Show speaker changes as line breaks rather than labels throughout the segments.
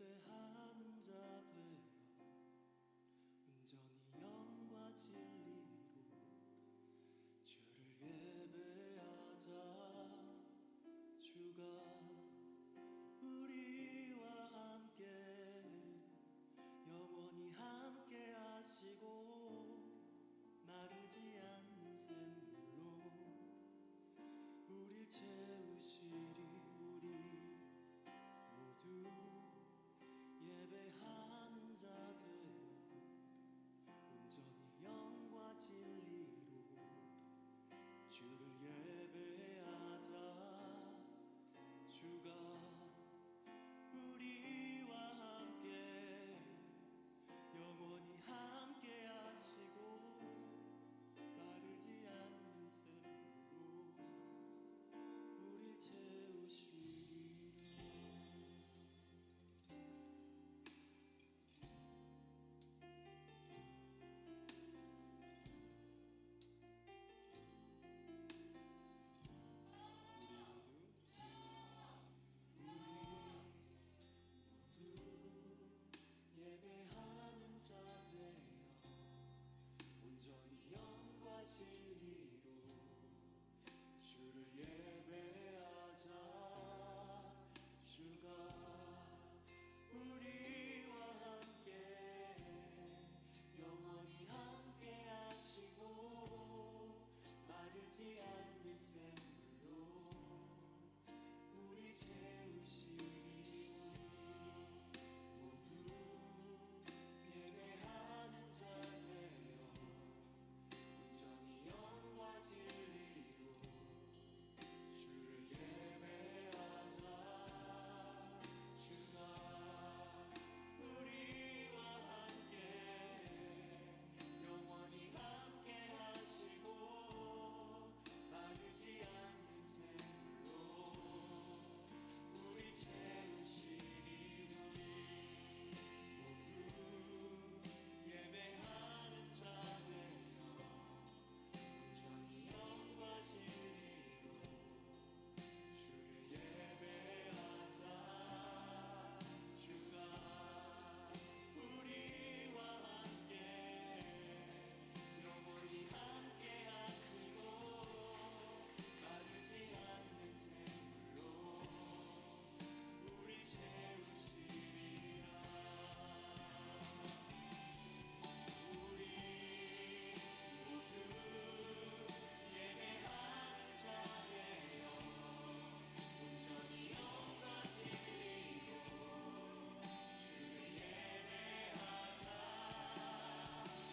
예배하는 자 되어 온전히 영과 진리로 주를 예배하자. 주가 우리와 함께 영원히 함께 하시고 마르지 않는 샘물로 우릴 채우시리. 우리 모두 예배하는 자 되어 온전히 영과 진리로 주를 예배하자. 주가 우리와 함께 영원히 함께 하시고 마르지 않는 샘물로 우릴 채우시리라. 예배하는 자 되어 온전히 영과 진리로 주를 예배하자. 주가 우리와 함께 영원히 함께 하시고 마르지 않는 샘물로 우리 채우시리. 모두 예배하는 자 되어 온전히 영과 진리로 주를 예배하자. 주가 우리와 함께 영원히 함께 하시고 마르지 않는 샘물로 우리 채우시리. 모두 예배하는 자 되어 온전히 영과 진리로 주를 예배하자. 주가 우리와 함께 영원히 함께 하시고 마르지 않는 샘물로 우리 채우시리라. 우리 모두 예배하는 자 되어 온전히 영과 진리로 주를 예배하자.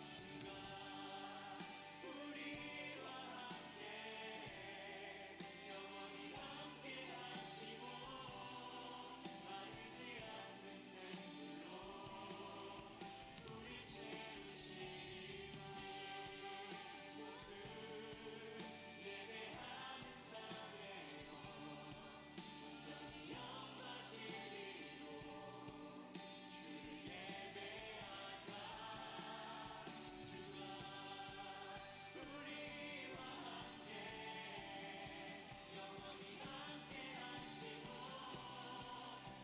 주가 우리와 함께 영원히 함께 하시고 마르지 않는 샘물로 우리 채우시리. 모두 예배하는 자 되어 온전히 영과 진리로 주를 예배하자. 주가 우리와 함께 영원히 함께 하시고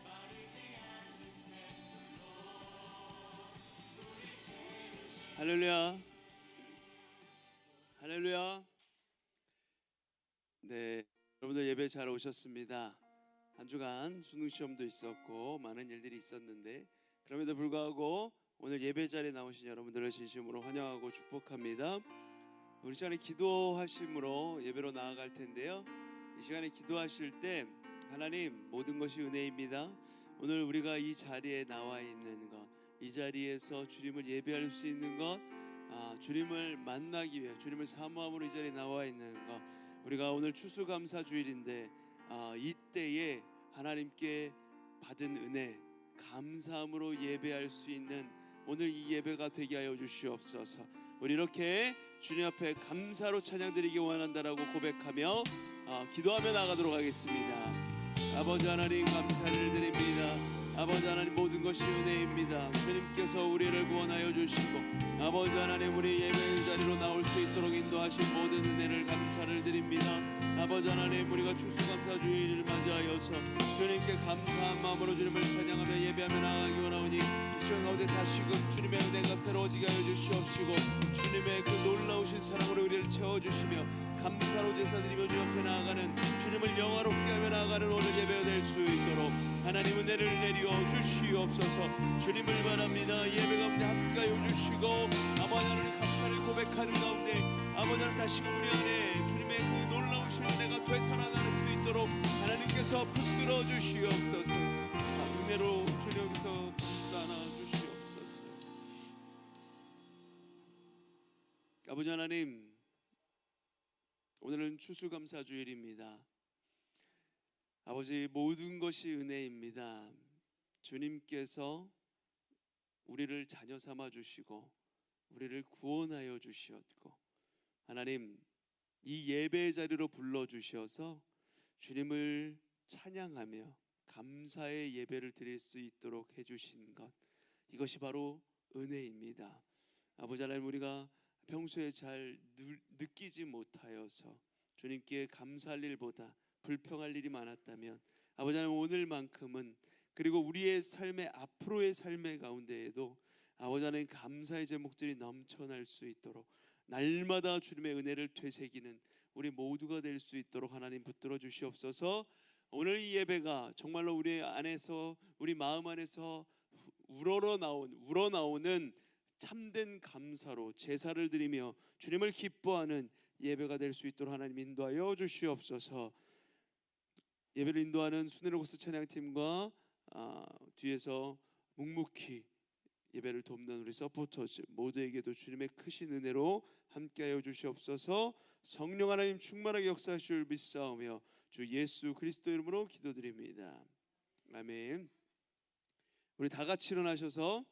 마르지 않는 샘물로 우리 채우시리.
할렐루야. 할렐루야. 네, 여러분들 예배 잘 오셨습니다. 한 주간 수능 시험도 있었고 많은 일들이 있었는데 그럼에도 불구하고 오늘 예배 자리에 나오신 여러분들을 진심으로 환영하고 축복합니다. 우리 시간에 기도하심으로 예배로 나아갈 텐데요. 이 시간에 기도하실 때 하나님, 모든 것이 은혜입니다. 오늘 우리가 이 자리에 나와 있는 것, 이 자리에서 주님을 예배할 수 있는 것, 주님을 만나기 위해 주님을 사모함으로 이 자리에 나와 있는 것, 우리가 오늘 추수감사주일인데 이때에 하나님께 받은 은혜, 감사함으로 예배할 수 있는 오늘 이 예배가 되게 하여 주시옵소서. 우리 이렇게 주님 앞에 감사로 찬양드리기 원한다라고 고백하며 기도하며 나가도록 하겠습니다. 아버지 하나님, 감사를 드립니다. 아버지 하나님, 모든 것이 은혜입니다. 주님께서 우리를 구원하여 주시고 아버지 하나님, 우리 예배 자리로 나올 수 있도록 인도하신 모든 은혜를 감사를 드립니다. 아버지 하나님, 우리가 추수감사주일을 맞이하여서 주님께 감사한 마음으로 주님을 찬양하며 예배하며 나아가기 원하오니 이 시간 가운데 다시금 주님의 은혜가 새로워지게 하여 주시옵시고 주님의 그 놀라우신 사랑으로 우리를 채워주시며 감사로 제사드리며 주 옆에 나아가는 주님을 영화롭게 하며 나아가는 오늘 예배가 될 수 있도록 하나님 은혜를 내려 주시옵소서. 주님을 바랍니다. 예배 가운데 함께하여 주시고 아버지 하나님 감사를 고백하는 가운데 아버지 하나님 다시금 우리 안에 주님의 그 놀라우신 은혜가 되살아나는 수 있도록 하나님께서 붙들어 주시옵소서. 은혜로 주님께서 감싸나 주시옵소서. 아버지 하나님, 오늘은 추수감사주일입니다. 아버지, 모든 것이 은혜입니다. 주님께서 우리를 자녀 삼아 주시고 우리를 구원하여 주시었고 하나님, 이 예배의 자리로 불러 주셔서 주님을 찬양하며 감사의 예배를 드릴 수 있도록 해주신 것, 이것이 바로 은혜입니다. 아버지 하나님, 우리가 평소에 잘 느끼지 못하여서 주님께 감사할 일보다 불평할 일이 많았다면 아버지 하나님, 오늘만큼은 그리고 우리의 삶의 앞으로의 삶의 가운데에도 아버지 하나님 감사의 제목들이 넘쳐날 수 있도록 날마다 주님의 은혜를 되새기는 우리 모두가 될 수 있도록 하나님 붙들어 주시옵소서. 오늘 이 예배가 정말로 우리 안에서, 우리 마음 안에서 우러나오는 참된 감사로 제사를 드리며 주님을 기뻐하는 예배가 될 수 있도록 하나님 인도하여 주시옵소서. 예배를 인도하는 수네로고스 찬양팀과 뒤에서 묵묵히 예배를 돕는 우리 서포터즈 모두에게도 주님의 크신 은혜로 함께하여 주시옵소서. 성령 하나님 충만하게 역사하실 줄 믿사오며 주 예수 그리스도 이름으로 기도드립니다. 아멘. 우리 다 같이 일어나셔서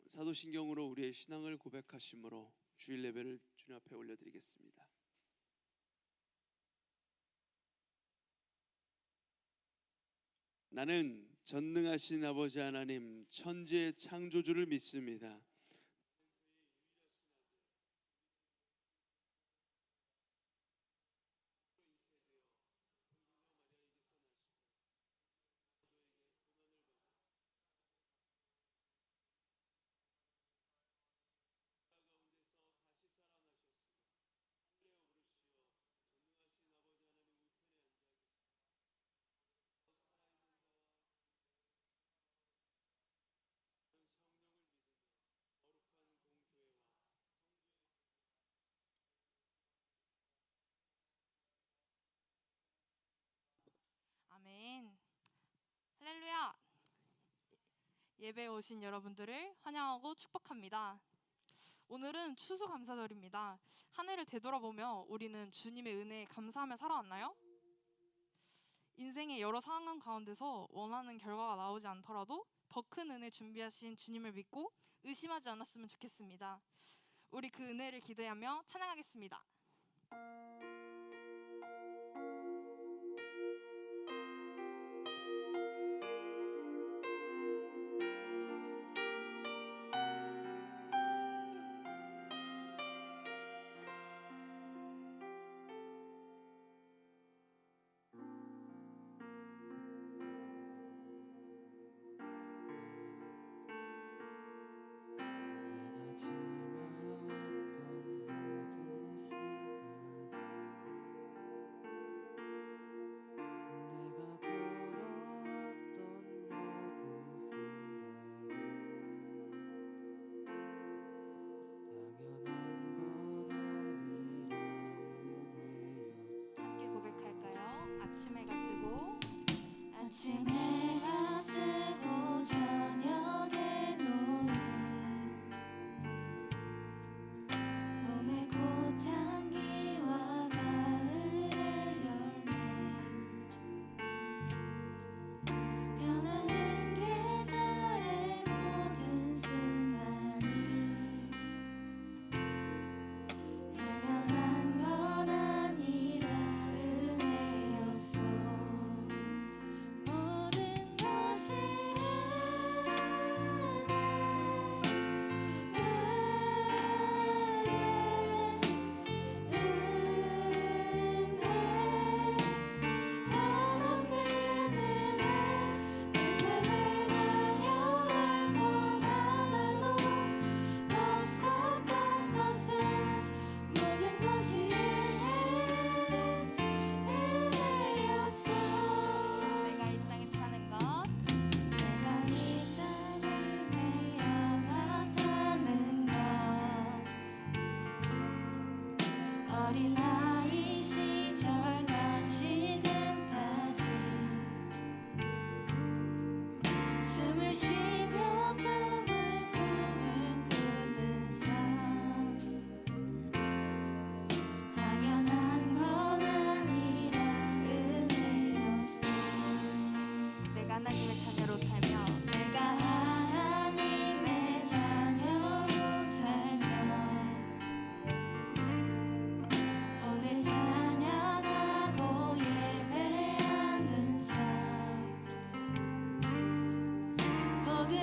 사도신경으로 우리의 신앙을 고백하심으로 주일 예배를 주님 앞에 올려드리겠습니다. 나는 전능하신 아버지 하나님 천지의 창조주를 믿습니다.
아멘. 할렐루야. 예배에 오신 여러분들을 환영하고 축복합니다. 오늘은 추수감사절입니다. 한 해를 되돌아보며 우리는 주님의 은혜에 감사하며 살아왔나요? 인생의 여러 상황 가운데서 원하는 결과가 나오지 않더라도 더 큰 은혜 준비하신 주님을 믿고 의심하지 않았으면 좋겠습니다. 우리 그 은혜를 기대하며 찬양하겠습니다.
내가 지나왔던 모든 시간이
주시며 삶을 꿈을 꾸는 삶 당연한 건 아니라 은혜였어.
내가 하나님의 자녀로 살며
내가 하나님의 자녀로 살면 오늘 찬양하고 예배하는 삶 복음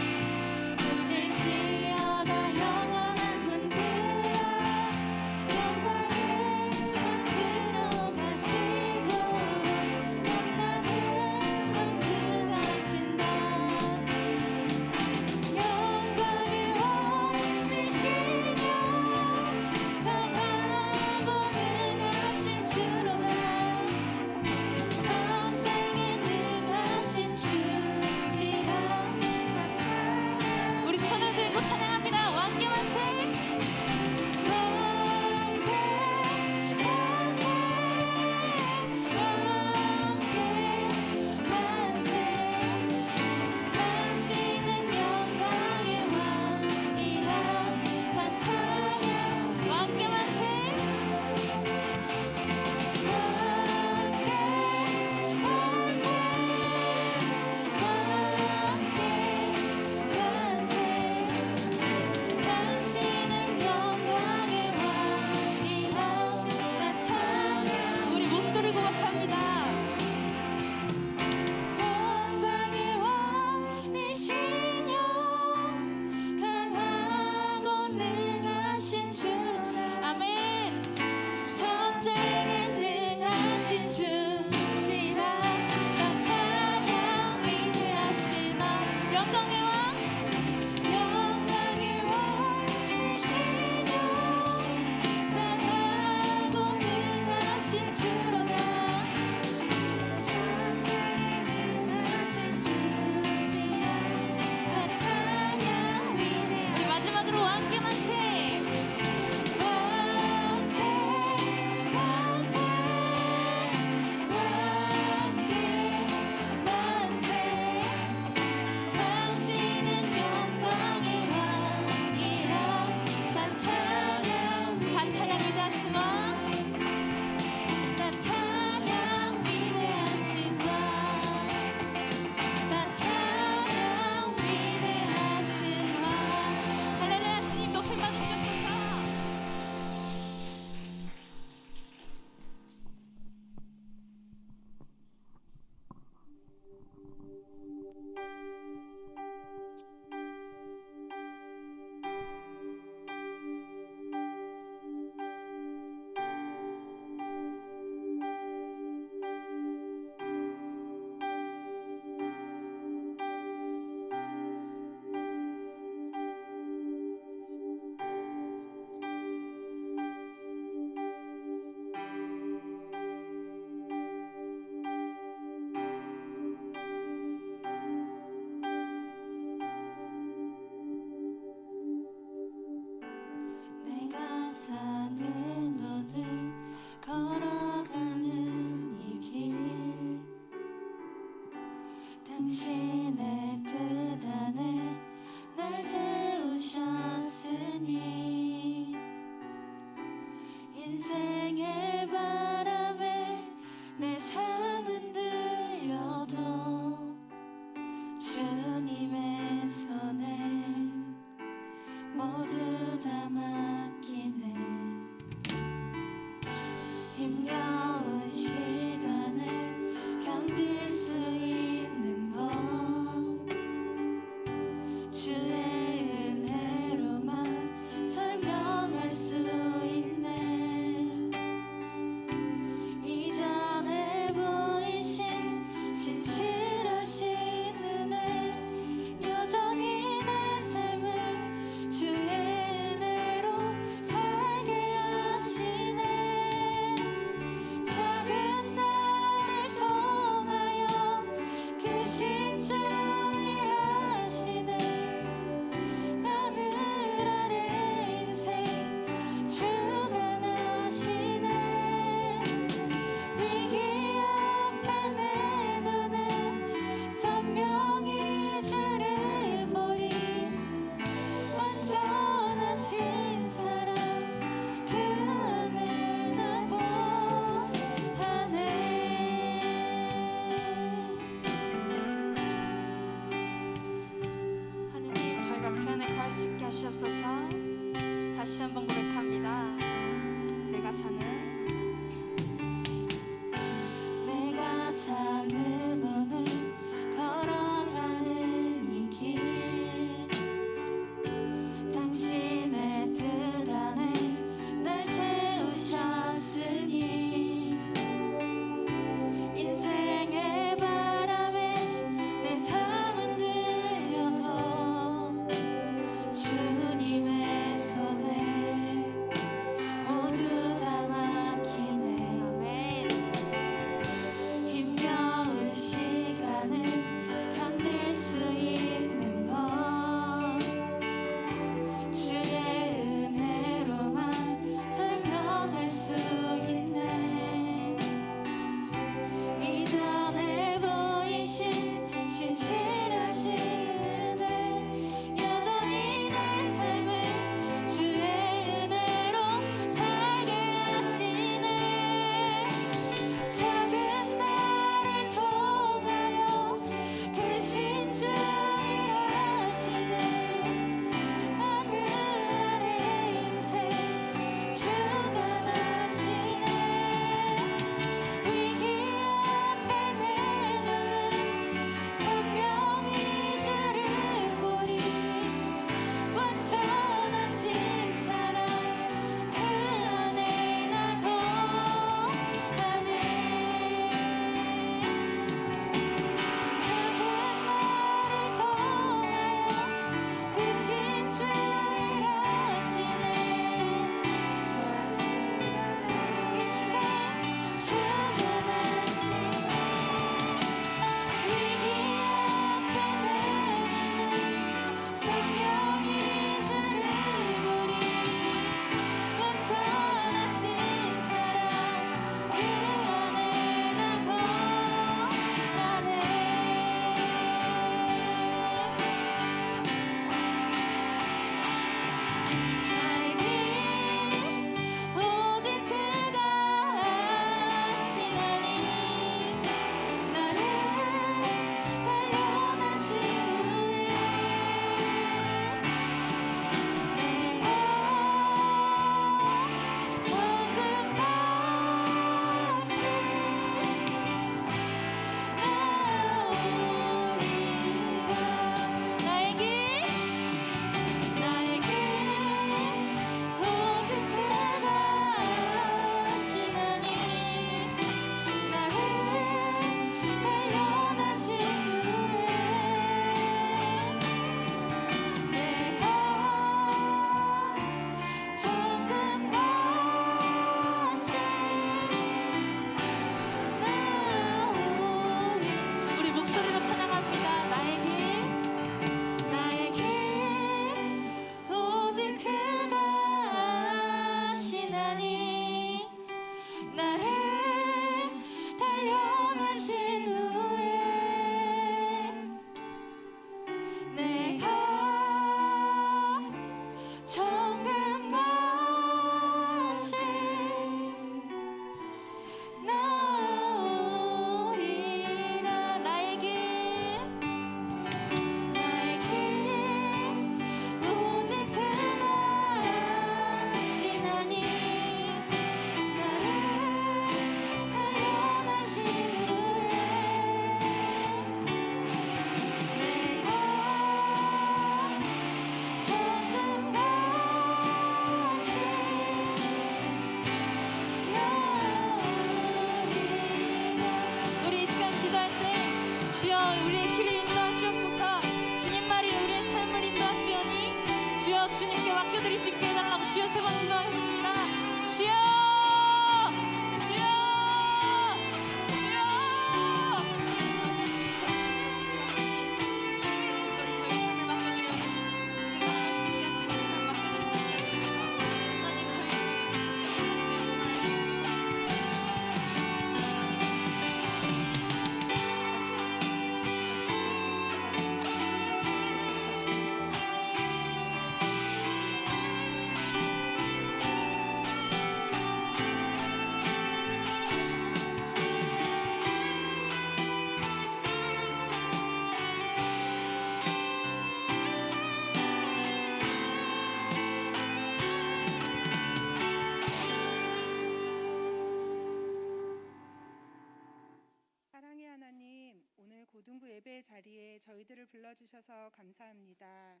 고등부 예배 자리에 저희들을 불러주셔서 감사합니다.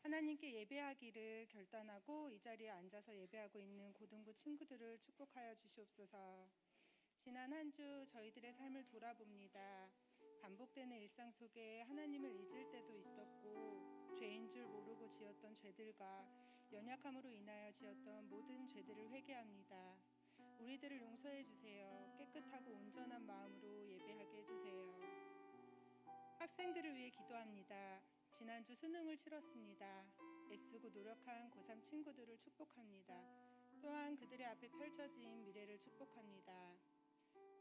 하나님께 예배하기를 결단하고 이 자리에 앉아서 예배하고 있는 고등부 친구들을 축복하여 주시옵소서. 지난 한 주 저희들의 삶을 돌아봅니다. 반복되는 일상 속에 하나님을 잊을 때도 있었고 죄인 줄 모르고 지었던 죄들과 연약함으로 인하여 지었던 모든 죄들을 회개합니다. 우리들을 용서해 주세요. 깨끗하고 온전한 마음으로 예배하게 해주세요. 학생들을 위해 기도합니다. 지난주 수능을 치렀습니다. 애쓰고 노력한 고3 친구들을 축복합니다. 또한 그들의 앞에 펼쳐진 미래를 축복합니다.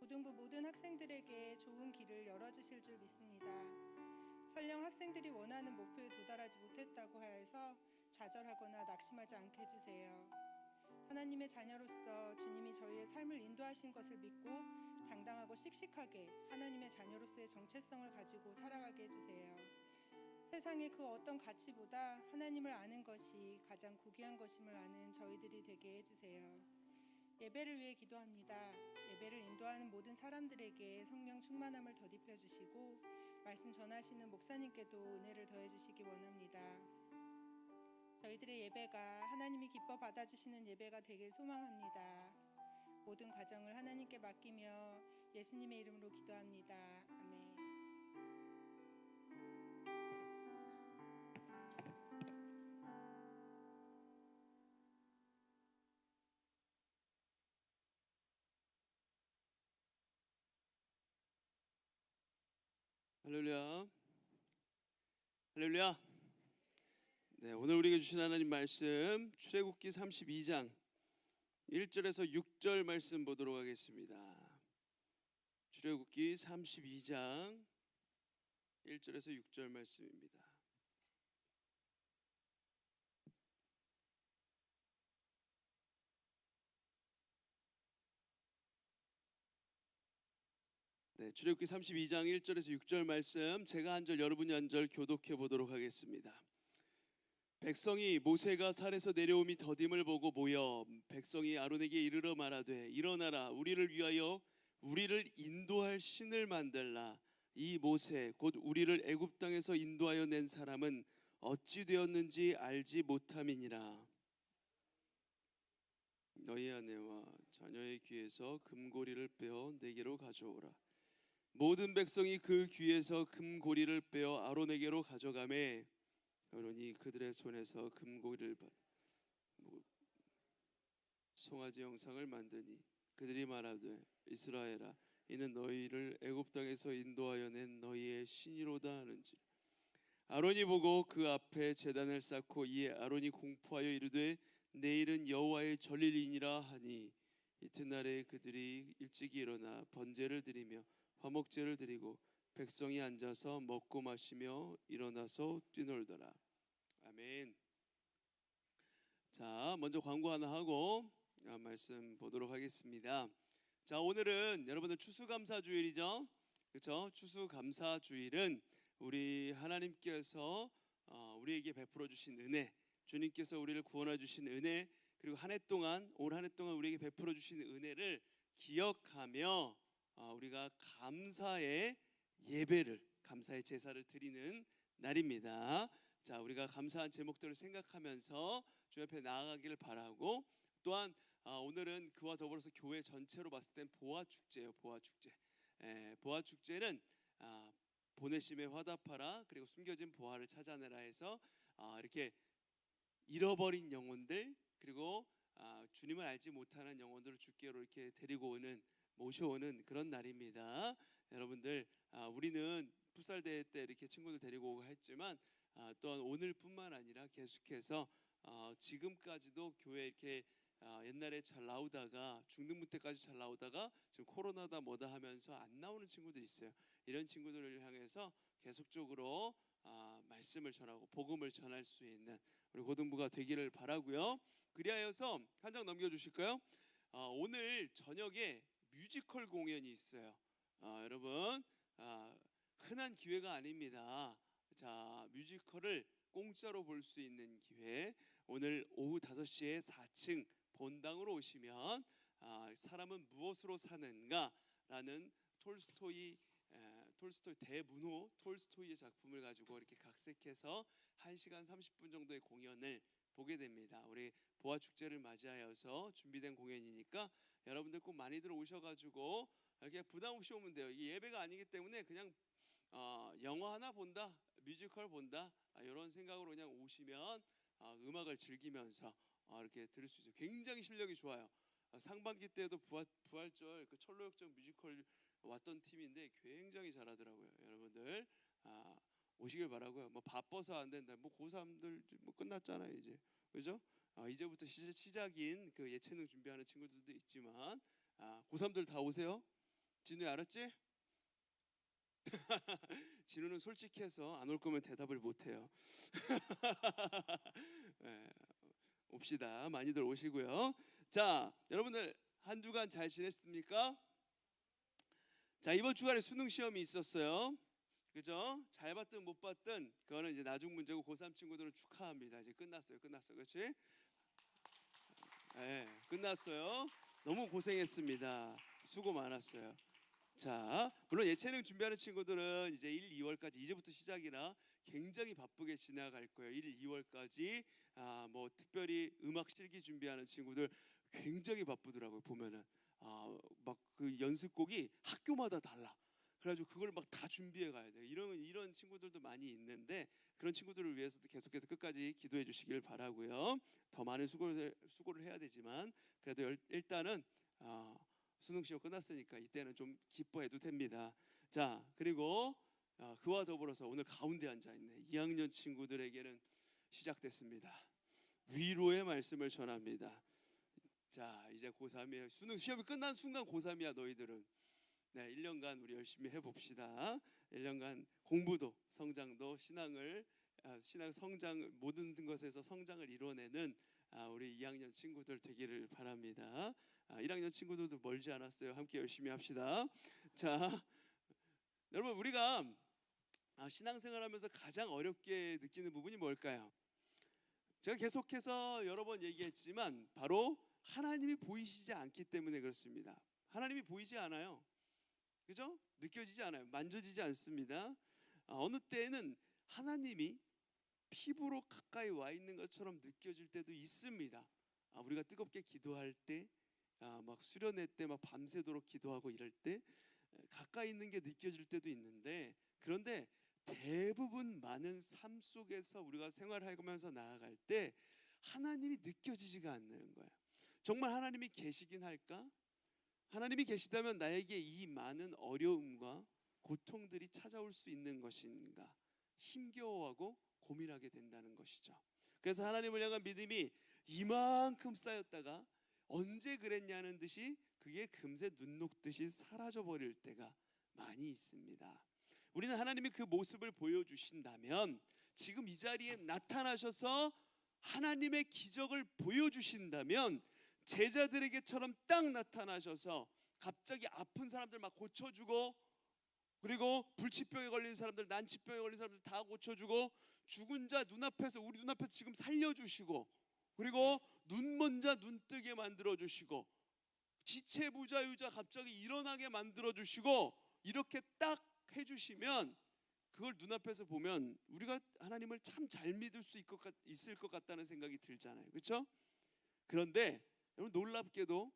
고등부 모든 학생들에게 좋은 길을 열어주실 줄 믿습니다. 설령 학생들이 원하는 목표에 도달하지 못했다고 하여서 좌절하거나 낙심하지 않게 해주세요. 하나님의 자녀로서 주님이 저희의 삶을 인도하신 것을 믿고 당당하고 씩씩하게 하나님의 자녀로서의 정체성을 가지고 살아가게 해주세요. 세상의 그 어떤 가치보다 하나님을 아는 것이 가장 고귀한 것임을 아는 저희들이 되게 해주세요. 예배를 위해 기도합니다. 예배를 인도하는 모든 사람들에게 성령 충만함을 덧입혀 주시고 말씀 전하시는 목사님께도 은혜를 더해 주시기 원합니다. 저희들의 예배가 하나님이 기뻐 받아주시는 예배가 되길 소망합니다. 모든 과정을 하나님께 맡기며 예수님의 이름으로 기도합니다. 아멘.
할렐루야. 할렐루야. 네, 오늘 우리에게 주신 하나님 말씀 출애굽기 32장 1절에서 6절 말씀 보도록 하겠습니다. 출애굽기 32장 1절에서 6절 말씀입니다. 네, 출애굽기 32장 1절에서 6절 말씀 제가 한 절 여러분이 한 절 교독해 보도록 하겠습니다. 백성이 모세가 산에서 내려옴이 더딤을 보고 모여 백성이 아론에게 이르러 말하되 일어나라 우리를 위하여 우리를 인도할 신을 만들라. 이 모세 곧 우리를 애굽 땅에서 인도하여 낸 사람은 어찌 되었는지 알지 못함이니라. 너희 아내와 자녀의 귀에서 금고리를 빼어 내게로 가져오라. 모든 백성이 그 귀에서 금고리를 빼어 아론에게로 가져가매 아론이 그들의 손에서 금고리를 받아 송아지 형상을 만드니 그들이 말하되 이스라엘아 이는 너희를 애굽 땅에서 인도하여 낸 너희의 신이로다 하는지. 아론이 보고 그 앞에 제단을 쌓고 이에 아론이 공포하여 이르되 내일은 여호와의 절일이니라 하니 이튿날에 그들이 일찍이 일어나 번제를 드리며 화목제를 드리고 백성이 앉아서 먹고 마시며 일어나서 뛰놀더라. 아멘. 자, 먼저 광고 하나 하고 말씀 보도록 하겠습니다. 자, 오늘은 여러분들 추수감사주일이죠. 그렇죠? 추수감사주일은 우리 하나님께서 우리에게 베풀어 주신 은혜, 주님께서 우리를 구원해 주신 은혜, 그리고 한 해 동안 올 한 해 동안 우리에게 베풀어 주신 은혜를 기억하며 우리가 감사의 예배를, 감사의 제사를 드리는 날입니다. 자, 우리가 감사한 제목들을 생각하면서 주 앞에 나아가기를 바라고, 또한 오늘은 그와 더불어서 교회 전체로 봤을 땐 보화축제예요. 보화축제. 보화축제는 보내심에 화답하라, 그리고 숨겨진 보화를 찾아내라 해서 이렇게 잃어버린 영혼들, 그리고 주님을 알지 못하는 영혼들을 주께로 이렇게 데리고 오는, 모셔오는 그런 날입니다. 여러분들, 우리는 풋살 대회 때 이렇게 친구들 데리고 오고 했지만 또한 오늘뿐만 아니라 계속해서 지금까지도 교회 이렇게 옛날에 잘 나오다가 중등부 때까지 잘 나오다가 지금 코로나다 뭐다 하면서 안 나오는 친구들이 있어요. 이런 친구들을 향해서 계속적으로 말씀을 전하고 복음을 전할 수 있는 우리 고등부가 되기를 바라고요. 그리하여서 한 장 넘겨주실까요? 오늘 저녁에 뮤지컬 공연이 있어요. 여러분, 흔한 기회가 아닙니다. 자, 뮤지컬을 공짜로 볼 수 있는 기회. 오늘 오후 5시에 4층 본당으로 오시면 사람은 무엇으로 사는가 라는 톨스토이 대문호 톨스토이의 작품을 가지고 이렇게 각색해서 1시간 30분 정도의 공연을 보게 됩니다. 우리 보아 축제를 맞이하여서 준비된 공연이니까 여러분들 꼭 많이들 오셔가지고 이렇게 부담 없이 오면 돼요. 이게 예배가 아니기 때문에 그냥 영화 하나 본다, 뮤지컬 본다 이런 생각으로 그냥 오시면 음악을 즐기면서 이렇게 들을 수 있어요. 굉장히 실력이 좋아요. 상반기 때도 부활절 그 철로역정 뮤지컬 왔던 팀인데 굉장히 잘하더라고요. 여러분들 오시길 바라고요. 뭐 바빠서 안 된다. 뭐 고3들 뭐 끝났잖아요 이제, 그죠? 이제부터 시작인 그 예체능 준비하는 친구들도 있지만 고3들 다 오세요. 진우야 알았지? 진우는 솔직해서 안 올 거면 대답을 못 해요. 네, 옵시다. 많이들 오시고요. 자, 여러분들 한 주간 잘 지냈습니까? 자, 이번 주간에 수능 시험이 있었어요. 그죠? 잘 봤든 못 봤든 그거는 이제 나중 문제고 고3 친구들은 축하합니다. 이제 끝났어요. 그렇지? 네, 끝났어요. 너무 고생했습니다. 수고 많았어요. 자, 물론 예체능 준비하는 친구들은 이제 1, 2월까지 이제부터 시작이라 굉장히 바쁘게 지나갈 거예요. 1, 2월까지 뭐 특별히 음악 실기 준비하는 친구들 굉장히 바쁘더라고요. 보면은 막 그 연습곡이 학교마다 달라. 그래가지고 그걸 막 다 준비해 가야 돼요. 이런 친구들도 많이 있는데 그런 친구들을 위해서도 계속해서 끝까지 기도해 주시길 바라고요. 더 많은 수고를 해야 되지만 그래도 일단은 수능 시험 끝났으니까 이때는 좀 기뻐해도 됩니다. 자, 그리고 그와 더불어서 오늘 가운데 앉아 있네 2학년 친구들에게는 시작됐습니다. 위로의 말씀을 전합니다. 자, 이제 고3이에요. 수능 시험이 끝난 순간 고3이야 너희들은. 네, 1년간 우리 열심히 해봅시다. 1년간 공부도 성장도 신앙 성장 모든 것에서 성장을 이뤄내는 우리 2학년 친구들 되기를 바랍니다. 1학년 친구들도 멀지 않았어요. 함께 열심히 합시다. 자, 여러분 우리가 신앙생활하면서 가장 어렵게 느끼는 부분이 뭘까요? 제가 계속해서 여러 번 얘기했지만 바로 하나님이 보이시지 않기 때문에 그렇습니다. 하나님이 보이지 않아요. 그죠? 느껴지지 않아요. 만져지지 않습니다. 어느 때에는 하나님이 피부로 가까이 와 있는 것처럼 느껴질 때도 있습니다. 우리가 뜨겁게 기도할 때, 막 수련회 때 막 밤새도록 기도하고 이럴 때 가까이 있는 게 느껴질 때도 있는데, 그런데 대부분 많은 삶 속에서 우리가 생활하면서 나아갈 때 하나님이 느껴지지가 않는 거예요. 정말 하나님이 계시긴 할까? 하나님이 계시다면 나에게 이 많은 어려움과 고통들이 찾아올 수 있는 것인가 힘겨워하고 고민하게 된다는 것이죠. 그래서 하나님을 향한 믿음이 이만큼 쌓였다가 언제 그랬냐는 듯이 그게 금세 눈 녹듯이 사라져 버릴 때가 많이 있습니다. 우리는 하나님이 그 모습을 보여주신다면 지금 이 자리에 나타나셔서 하나님의 기적을 보여주신다면 제자들에게처럼 딱 나타나셔서 갑자기 아픈 사람들 막 고쳐주고, 그리고 불치병에 걸린 사람들, 난치병에 걸린 사람들 다 고쳐주고, 죽은 자 눈앞에서 우리 눈앞에서 지금 살려주시고, 그리고 눈먼 자 눈뜨게 만들어주시고, 지체 부자유자 갑자기 일어나게 만들어주시고, 이렇게 딱 해주시면 그걸 눈앞에서 보면 우리가 하나님을 참 잘 믿을 수 있을 것 같다는 생각이 들잖아요. 그렇죠? 그런데 여러분 놀랍게도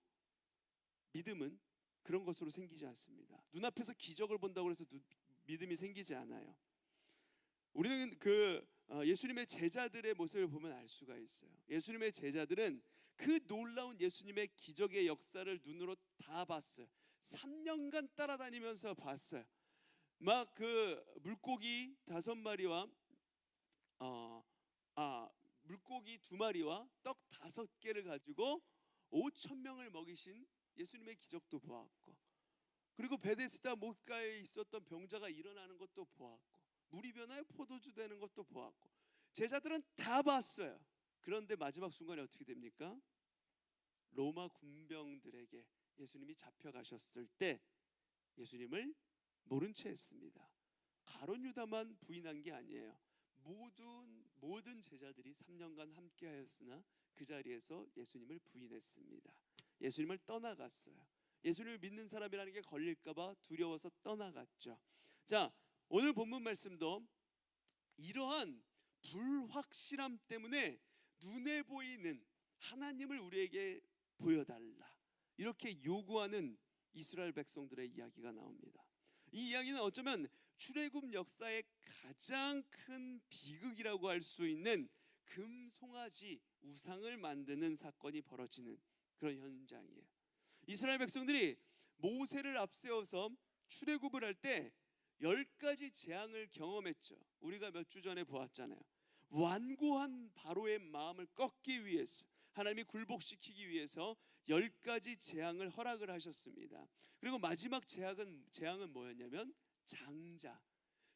믿음은 그런 것으로 생기지 않습니다. 눈앞에서 기적을 본다고 해서 믿음이 생기지 않아요. 우리는 예수님의 제자들의 모습을 보면 알 수가 있어요. 예수님의 제자들은 그 놀라운 예수님의 기적의 역사를 눈으로 다 봤어요. 3년간 따라다니면서 봤어요. 막 그 물고기 5마리와 물고기 2마리와 떡 5개를 가지고 5,000명을 먹이신 예수님의 기적도 보았고, 그리고 베데스다 못가에 있었던 병자가 일어나는 것도 보았고, 물이 변하여 포도주 되는 것도 보았고, 제자들은 다 봤어요. 그런데 마지막 순간에 어떻게 됩니까? 로마 군병들에게 예수님이 잡혀가셨을 때 예수님을 모른 채 했습니다. 가룟 유다만 부인한 게 아니에요. 모든 제자들이 3년간 함께하였으나 그 자리에서 예수님을 부인했습니다. 예수님을 떠나갔어요. 예수님을 믿는 사람이라는 게 걸릴까 봐 두려워서 떠나갔죠. 자, 오늘 본문 말씀도 이러한 불확실함 때문에 눈에 보이는 하나님을 우리에게 보여달라, 이렇게 요구하는 이스라엘 백성들의 이야기가 나옵니다. 이 이야기는 어쩌면 출애굽 역사의 가장 큰 비극이라고 할 수 있는 금송아지 우상을 만드는 사건이 벌어지는 그런 현장이에요. 이스라엘 백성들이 모세를 앞세워서 출애굽을 할 때 10가지 재앙을 경험했죠. 우리가 몇 주 전에 보았잖아요. 완고한 바로의 마음을 꺾기 위해서, 하나님이 굴복시키기 위해서 10가지 재앙을 허락을 하셨습니다. 그리고 마지막 재앙은 뭐였냐면 장자,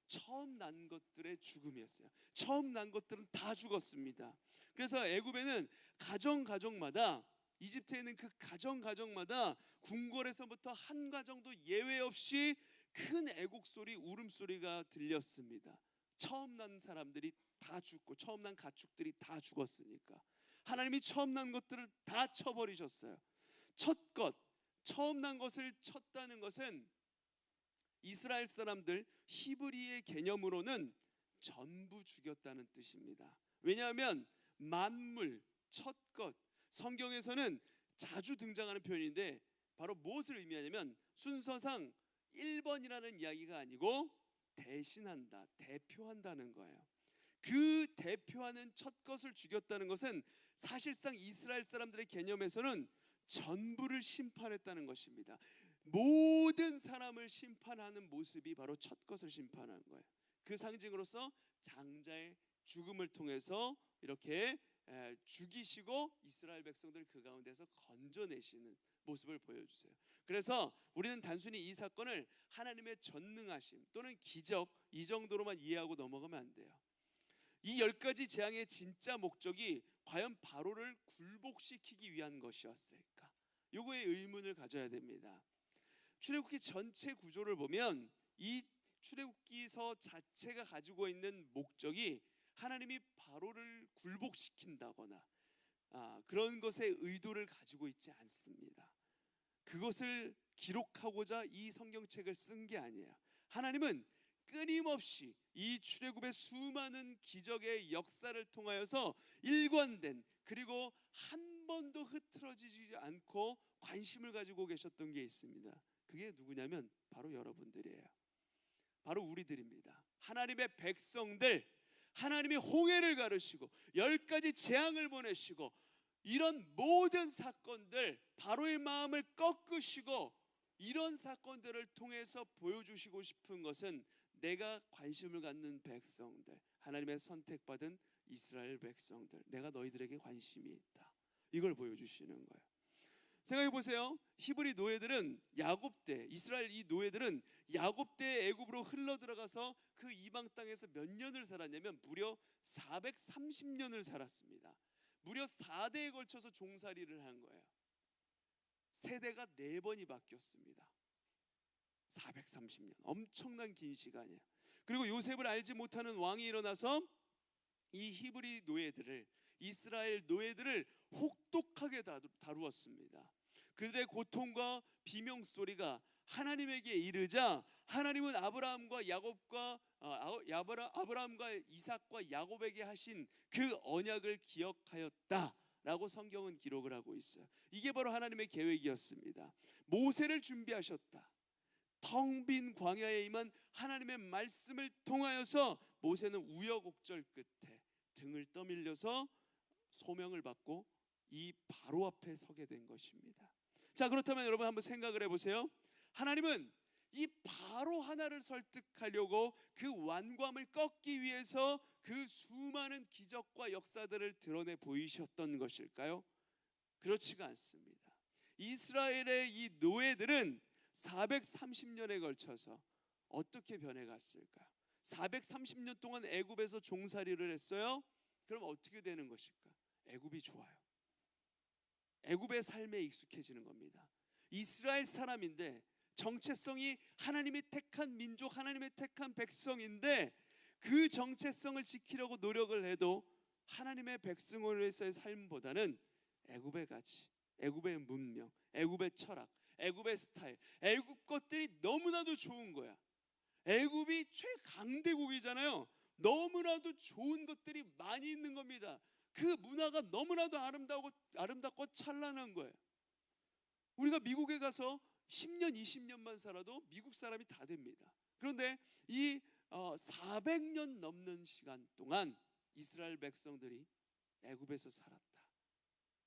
처음 난 것들의 죽음이었어요. 처음 난 것들은 다 죽었습니다. 그래서 애굽에는 가정마다, 이집트에 있는 그 가정마다 궁궐에서부터 한 가정도 예외 없이 큰 애곡소리, 울음소리가 들렸습니다. 처음 난 사람들이 다 죽고, 처음 난 가축들이 다 죽었으니까 하나님이 처음 난 것들을 다 쳐버리셨어요. 첫 것, 처음 난 것을 쳤다는 것은 이스라엘 사람들 히브리의 개념으로는 전부 죽였다는 뜻입니다. 왜냐하면 만물, 첫 것, 성경에서는 자주 등장하는 표현인데 바로 무엇을 의미하냐면 순서상 1번이라는 이야기가 아니고 대신한다, 대표한다는 거예요. 그 대표하는 첫 것을 죽였다는 것은 사실상 이스라엘 사람들의 개념에서는 전부를 심판했다는 것입니다. 모든 사람을 심판하는 모습이 바로 첫 것을 심판하는 거예요. 그 상징으로서 장자의 죽음을 통해서 이렇게 죽이시고 이스라엘 백성들 그 가운데서 건져내시는 모습을 보여주세요. 그래서 우리는 단순히 이 사건을 하나님의 전능하심 또는 기적, 이 정도로만 이해하고 넘어가면 안 돼요. 이 10가지 재앙의 진짜 목적이 과연 바로를 굴복시키기 위한 것이었을까? 요거에 의문을 가져야 됩니다. 출애굽기 전체 구조를 보면 이 출애굽기서 자체가 가지고 있는 목적이 하나님이 바로를 굴복시킨다거나 그런 것의 의도를 가지고 있지 않습니다. 그것을 기록하고자 이 성경책을 쓴 게 아니에요. 하나님은 끊임없이 이 출애굽의 수많은 기적의 역사를 통하여서 일관된, 그리고 한 번도 흐트러지지 않고 관심을 가지고 계셨던 게 있습니다. 그게 누구냐면 바로 여러분들이에요. 바로 우리들입니다. 하나님의 백성들, 하나님이 홍해를 가르시고 10가지 재앙을 보내시고 이런 모든 사건들, 바로의 마음을 꺾으시고 이런 사건들을 통해서 보여주시고 싶은 것은 내가 관심을 갖는 백성들, 하나님의 선택받은 이스라엘 백성들, 내가 너희들에게 관심이 있다, 이걸 보여주시는 거예요. 생각해 보세요. 히브리 노예들은 야곱 때, 이스라엘 이 노예들은 야곱 때 애굽으로 흘러 들어가서 그 이방 땅에서 몇 년을 살았냐면 무려 430년을 살았습니다. 무려 4대에 걸쳐서 종살이를 한 거예요. 세대가 4번이 바뀌었습니다. 430년, 엄청난 긴 시간이에요. 그리고 요셉을 알지 못하는 왕이 일어나서 이 히브리 노예들을, 이스라엘 노예들을 혹독하게 다루었습니다. 그들의 고통과 비명소리가 하나님에게 이르자 하나님은 아브라함과 이삭과 야곱에게 하신 그 언약을 기억하였다라고 성경은 기록을 하고 있어요. 이게 바로 하나님의 계획이었습니다. 모세를 준비하셨다. 텅 빈 광야에 임한 하나님의 말씀을 통하여서 모세는 우여곡절 끝에 등을 떠밀려서 소명을 받고 이 바로 앞에 서게 된 것입니다. 자, 그렇다면 여러분 한번 생각을 해보세요. 하나님은 이 바로 하나를 설득하려고 그 완고함을 꺾기 위해서 그 수많은 기적과 역사들을 드러내 보이셨던 것일까요? 그렇지가 않습니다. 이스라엘의 이 노예들은 430년에 걸쳐서 어떻게 변해갔을까요? 430년 동안 애굽에서 종살이를 했어요. 그럼 어떻게 되는 것일까? 애굽이 좋아요. 애굽의 삶에 익숙해지는 겁니다. 이스라엘 사람인데, 정체성이 하나님이 택한 민족, 하나님의 택한 백성인데 그 정체성을 지키려고 노력을 해도 하나님의 백성으로서의 삶보다는 애굽의 가치, 애굽의 문명, 애굽의 철학, 애굽의 스타일, 애굽 것들이 너무나도 좋은 거야. 애굽이 최강대국이잖아요. 너무나도 좋은 것들이 많이 있는 겁니다. 그 문화가 너무나도 아름답고 찬란한 거예요. 우리가 미국에 가서 10년, 20년만 살아도 미국 사람이 다 됩니다. 그런데 이 400년 넘는 시간 동안 이스라엘 백성들이 애굽에서 살았다.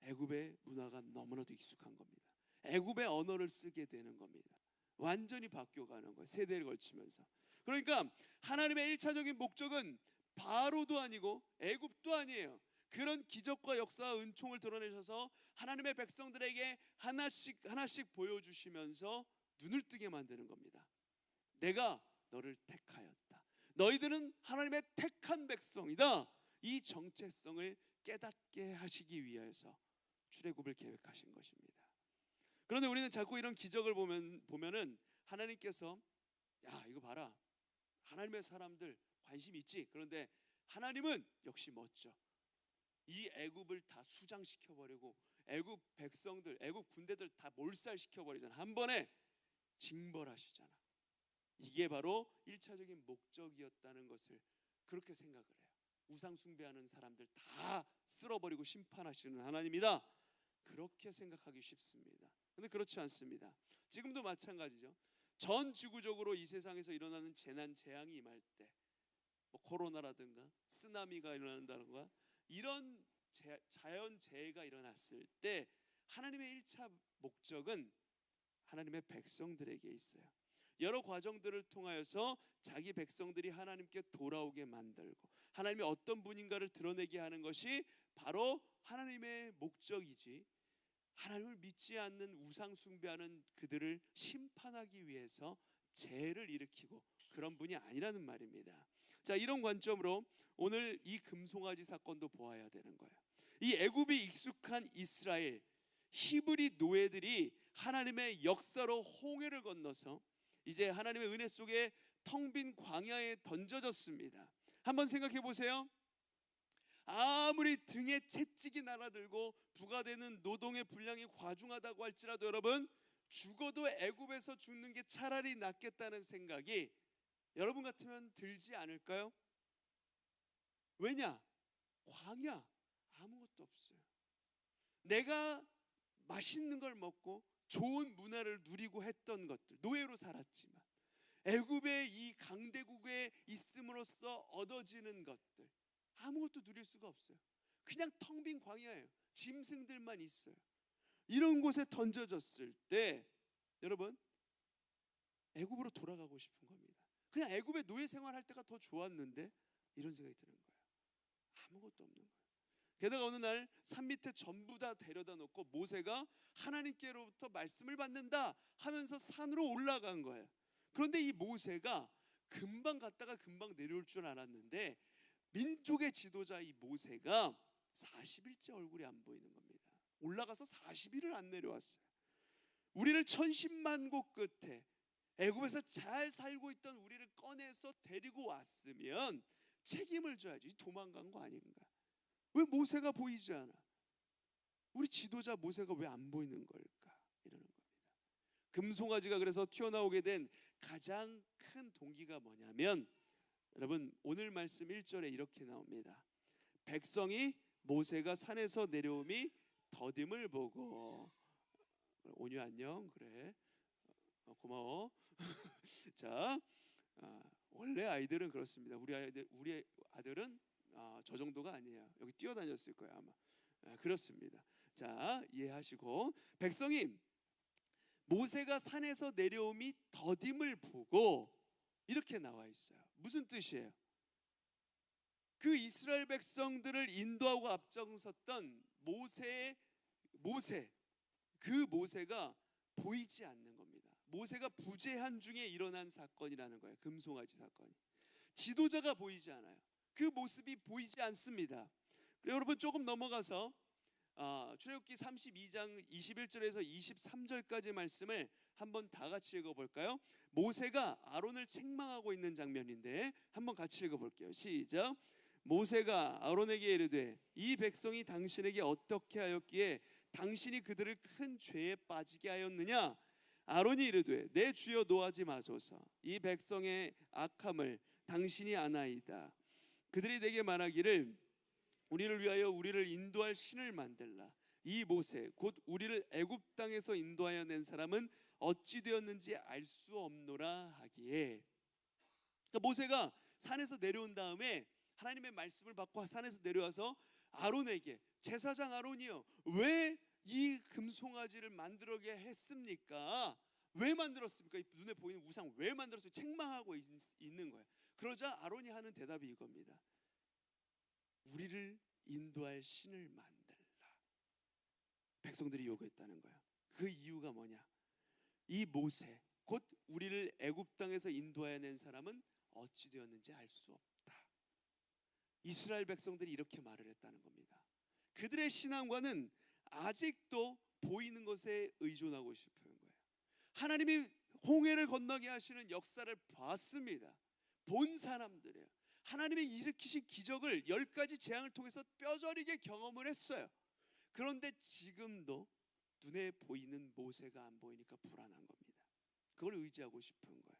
애굽의 문화가 너무나도 익숙한 겁니다. 애굽의 언어를 쓰게 되는 겁니다. 완전히 바뀌어가는 거예요. 세대를 걸치면서. 그러니까 하나님의 1차적인 목적은 바로도 아니고 애굽도 아니에요. 그런 기적과 역사와 은총을 드러내셔서 하나님의 백성들에게 하나씩 보여주시면서 눈을 뜨게 만드는 겁니다. 내가 너를 택하였다. 너희들은 하나님의 택한 백성이다. 이 정체성을 깨닫게 하시기 위해서 출애굽을 계획하신 것입니다. 그런데 우리는 자꾸 이런 기적을 보면은 하나님께서 야 이거 봐라, 하나님의 사람들 관심 있지. 그런데 하나님은 역시 멋져. 이 애굽을 다 수장시켜버리고 애굽 백성들, 애굽 군대들 다 몰살시켜버리잖아. 한 번에 징벌하시잖아. 이게 바로 1차적인 목적이었다는 것을 그렇게 생각을 해요. 우상 숭배하는 사람들 다 쓸어버리고 심판하시는 하나님이다. 그렇게 생각하기 쉽습니다. 그런데 그렇지 않습니다. 지금도 마찬가지죠. 전 지구적으로 이 세상에서 일어나는 재난 재앙이 임할 때, 뭐 코로나라든가 쓰나미가 일어난다든가 이런 자연재해가 일어났을 때 하나님의 1차 목적은 하나님의 백성들에게 있어요. 여러 과정들을 통하여서 자기 백성들이 하나님께 돌아오게 만들고 하나님이 어떤 분인가를 드러내게 하는 것이 바로 하나님의 목적이지, 하나님을 믿지 않는 우상 숭배하는 그들을 심판하기 위해서 재해를 일으키고 그런 분이 아니라는 말입니다. 자, 이런 관점으로 오늘 이 금송아지 사건도 보아야 되는 거예요. 이 애굽이 익숙한 이스라엘 히브리 노예들이 하나님의 역사로 홍해를 건너서 이제 하나님의 은혜 속에 텅 빈 광야에 던져졌습니다. 한번 생각해 보세요. 아무리 등에 채찍이 날아들고 부과되는 노동의 분량이 과중하다고 할지라도 여러분, 죽어도 애굽에서 죽는 게 차라리 낫겠다는 생각이 여러분 같으면 들지 않을까요? 왜냐? 광야 아무것도 없어요. 내가 맛있는 걸 먹고 좋은 문화를 누리고 했던 것들, 노예로 살았지만 애굽의 이 강대국에 있음으로써 얻어지는 것들 아무것도 누릴 수가 없어요. 그냥 텅 빈 광야예요. 짐승들만 있어요. 이런 곳에 던져졌을 때 여러분, 애굽으로 돌아가고 싶은 겁니다. 그냥 애굽의 노예 생활할 때가 더 좋았는데 이런 생각이 드는 거예요. 아무것도 없는 거예요. 게다가 어느 날 산 밑에 전부 다 데려다 놓고 모세가 하나님께로부터 말씀을 받는다 하면서 산으로 올라간 거예요. 그런데 이 모세가 금방 갔다가 금방 내려올 줄 알았는데 민족의 지도자 이 모세가 40일째 얼굴이 안 보이는 겁니다. 올라가서 40일을 안 내려왔어요. 우리를 천신만고 끝에 애굽에서 잘 살고 있던 우리를 꺼내서 데리고 왔으면 책임을 져야지. 도망간 거 아닌가? 왜 모세가 보이지 않아? 우리 지도자 모세가 왜 안 보이는 걸까? 이러는 겁니다. 금송아지가 그래서 튀어나오게 된 가장 큰 동기가 뭐냐면 여러분, 오늘 말씀 1절에 이렇게 나옵니다. 백성이 모세가 산에서 내려옴이 더딤을 보고. 온유 안녕. 그래, 고마워. 자, 원래 아이들은 그렇습니다. 우리 아들은 저 정도가 아니에요. 여기 뛰어다녔을 거예요 아마. 그렇습니다. 자, 이해하시고, 백성이 모세가 산에서 내려옴이 더딤을 보고 이렇게 나와 있어요. 무슨 뜻이에요? 그 이스라엘 백성들을 인도하고 앞장섰던 그 모세가 보이지 않는 겁니다. 모세가 부재한 중에 일어난 사건이라는 거예요. 금송아지 사건이. 지도자가 보이지 않아요. 그 모습이 보이지 않습니다. 여러분, 조금 넘어가서 출애굽기 32장 21절에서 23절까지 말씀을 한번 다 같이 읽어볼까요? 모세가 아론을 책망하고 있는 장면인데 한번 같이 읽어볼게요. 시작. 모세가 아론에게 이르되 이 백성이 당신에게 어떻게 하였기에 당신이 그들을 큰 죄에 빠지게 하였느냐? 아론이 이르되 내 주여 노하지 마소서. 이 백성의 악함을 당신이 아나이다. 그들이 내게 말하기를 우리를 위하여 우리를 인도할 신을 만들라. 이 모세 곧 우리를 애굽 땅에서 인도하여 낸 사람은 어찌 되었는지 알 수 없노라 하기에. 그러니까 모세가 산에서 내려온 다음에 하나님의 말씀을 받고 산에서 내려와서 아론에게, 제사장 아론이요, 왜 이 금송아지를 만들게 했습니까? 왜 만들었습니까? 눈에 보이는 우상 왜 만들었습니까? 책망하고 있는 거예요. 그러자 아론이 하는 대답이 이겁니다. 우리를 인도할 신을 만들라. 백성들이 요구했다는 거예요. 그 이유가 뭐냐? 이 모세 곧 우리를 애굽 땅에서 인도하여 낸 사람은 어찌 되었는지 알 수 없다. 이스라엘 백성들이 이렇게 말을 했다는 겁니다. 그들의 신앙과는 아직도 보이는 것에 의존하고 싶은 거예요. 하나님이 홍해를 건너게 하시는 역사를 봤습니다. 본 사람들이에요. 하나님이 일으키신 기적을 10가지 재앙을 통해서 뼈저리게 경험을 했어요. 그런데 지금도 눈에 보이는 모세가 안 보이니까 불안한 겁니다. 그걸 의지하고 싶은 거예요.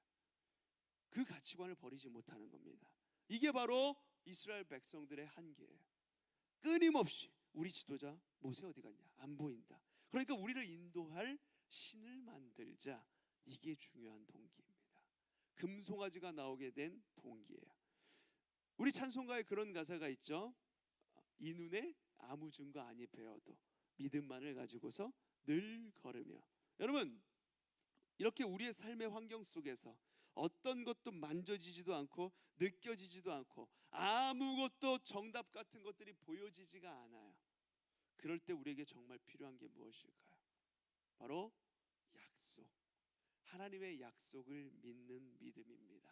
그 가치관을 버리지 못하는 겁니다. 이게 바로 이스라엘 백성들의 한계예요. 끊임없이 우리 지도자 모세 어디 갔냐? 안 보인다. 그러니까 우리를 인도할 신을 만들자. 이게 중요한 동기입니다. 금송아지가 나오게 된 동기예요. 우리 찬송가에 그런 가사가 있죠. 이 눈에 아무 증거 아니 배어도 믿음만을 가지고서 늘 걸으며. 여러분, 이렇게 우리의 삶의 환경 속에서 어떤 것도 만져지지도 않고 느껴지지도 않고 아무것도 정답 같은 것들이 보여지지가 않아요. 그럴 때 우리에게 정말 필요한 게 무엇일까요? 바로 약속, 하나님의 약속을 믿는 믿음입니다.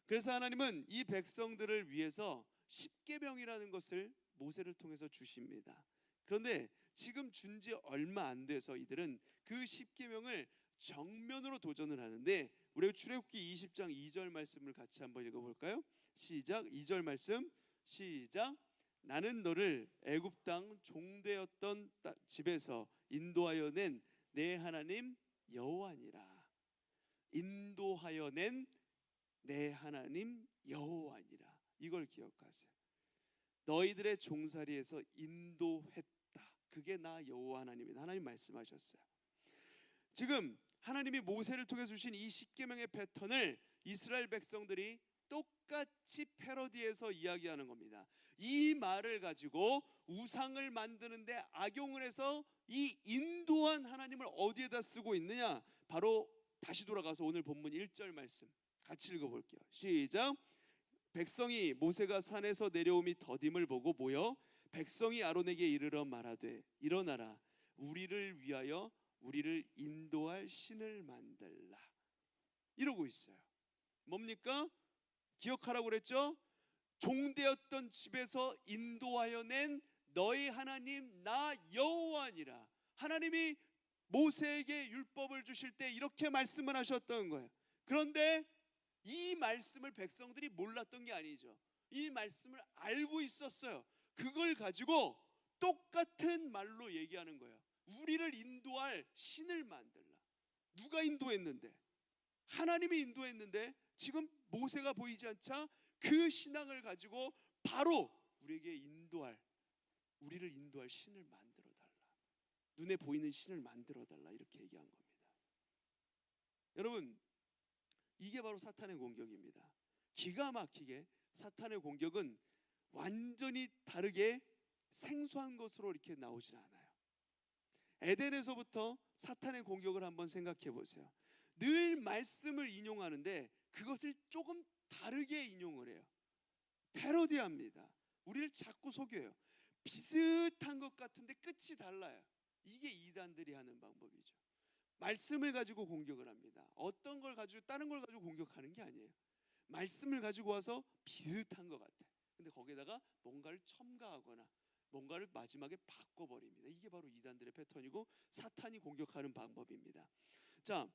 그래서 하나님은 이 백성들을 위해서 십계명이라는 것을 모세를 통해서 주십니다. 그런데 지금 준 지 얼마 안 돼서 이들은 그 십계명을 정면으로 도전을 하는데, 우리 출애굽기 20장 2절 말씀을 같이 한번 읽어볼까요? 시작. 2절 말씀 시작. 나는 너를 애굽 땅 종되었던 집에서 인도하여 낸 내 하나님 여호와니라. 인도하여 낸 내 하나님 여호와니라. 이걸 기억하세요. 너희들의 종살이에서 인도했다. 그게 나 여호와 하나님이다. 하나님 말씀하셨어요. 지금 하나님이 모세를 통해 주신 이 십계명의 패턴을 이스라엘 백성들이 똑같이 패러디해서 이야기하는 겁니다. 이 말을 가지고 우상을 만드는데 악용을 해서 이 인도한 하나님을 어디에다 쓰고 있느냐? 바로 다시 돌아가서 오늘 본문 1절 말씀 같이 읽어볼게요. 시작. 백성이 모세가 산에서 내려옴이 더딤을 보고 모여 백성이 아론에게 이르러 말하되 일어나라, 우리를 위하여 우리를 인도할 신을 만들라. 이러고 있어요. 뭡니까? 기억하라고 그랬죠? 종되었던 집에서 인도하여 낸 너희 하나님 나 여호와니라. 하나님이 모세에게 율법을 주실 때 이렇게 말씀을 하셨던 거예요. 그런데 이 말씀을 백성들이 몰랐던 게 아니죠. 이 말씀을 알고 있었어요. 그걸 가지고 똑같은 말로 얘기하는 거예요. 우리를 인도할 신을 만들라. 누가 인도했는데? 하나님이 인도했는데 지금 모세가 보이지 않자 그 신앙을 가지고 바로 우리에게 우리를 인도할 신을 만들어 달라. 눈에 보이는 신을 만들어 달라. 이렇게 얘기한 겁니다. 여러분, 이게 바로 사탄의 공격입니다. 기가 막히게 사탄의 공격은 완전히 다르게 생소한 것으로 이렇게 나오질 않아요. 에덴에서부터 사탄의 공격을 한번 생각해 보세요. 늘 말씀을 인용하는데 그것을 조금 다르게 인용을 해요. 패러디합니다. 우리를 자꾸 속여요. 비슷한 것 같은데 끝이 달라요. 이게 이단들이 하는 방법이죠. 말씀을 가지고 공격을 합니다. 어떤 걸 가지고 다른 걸 가지고 공격하는 게 아니에요. 말씀을 가지고 와서 비슷한 것 같아. 근데 거기에다가 뭔가를 첨가하거나 뭔가를 마지막에 바꿔버립니다. 이게 바로 이단들의 패턴이고 사탄이 공격하는 방법입니다. 자,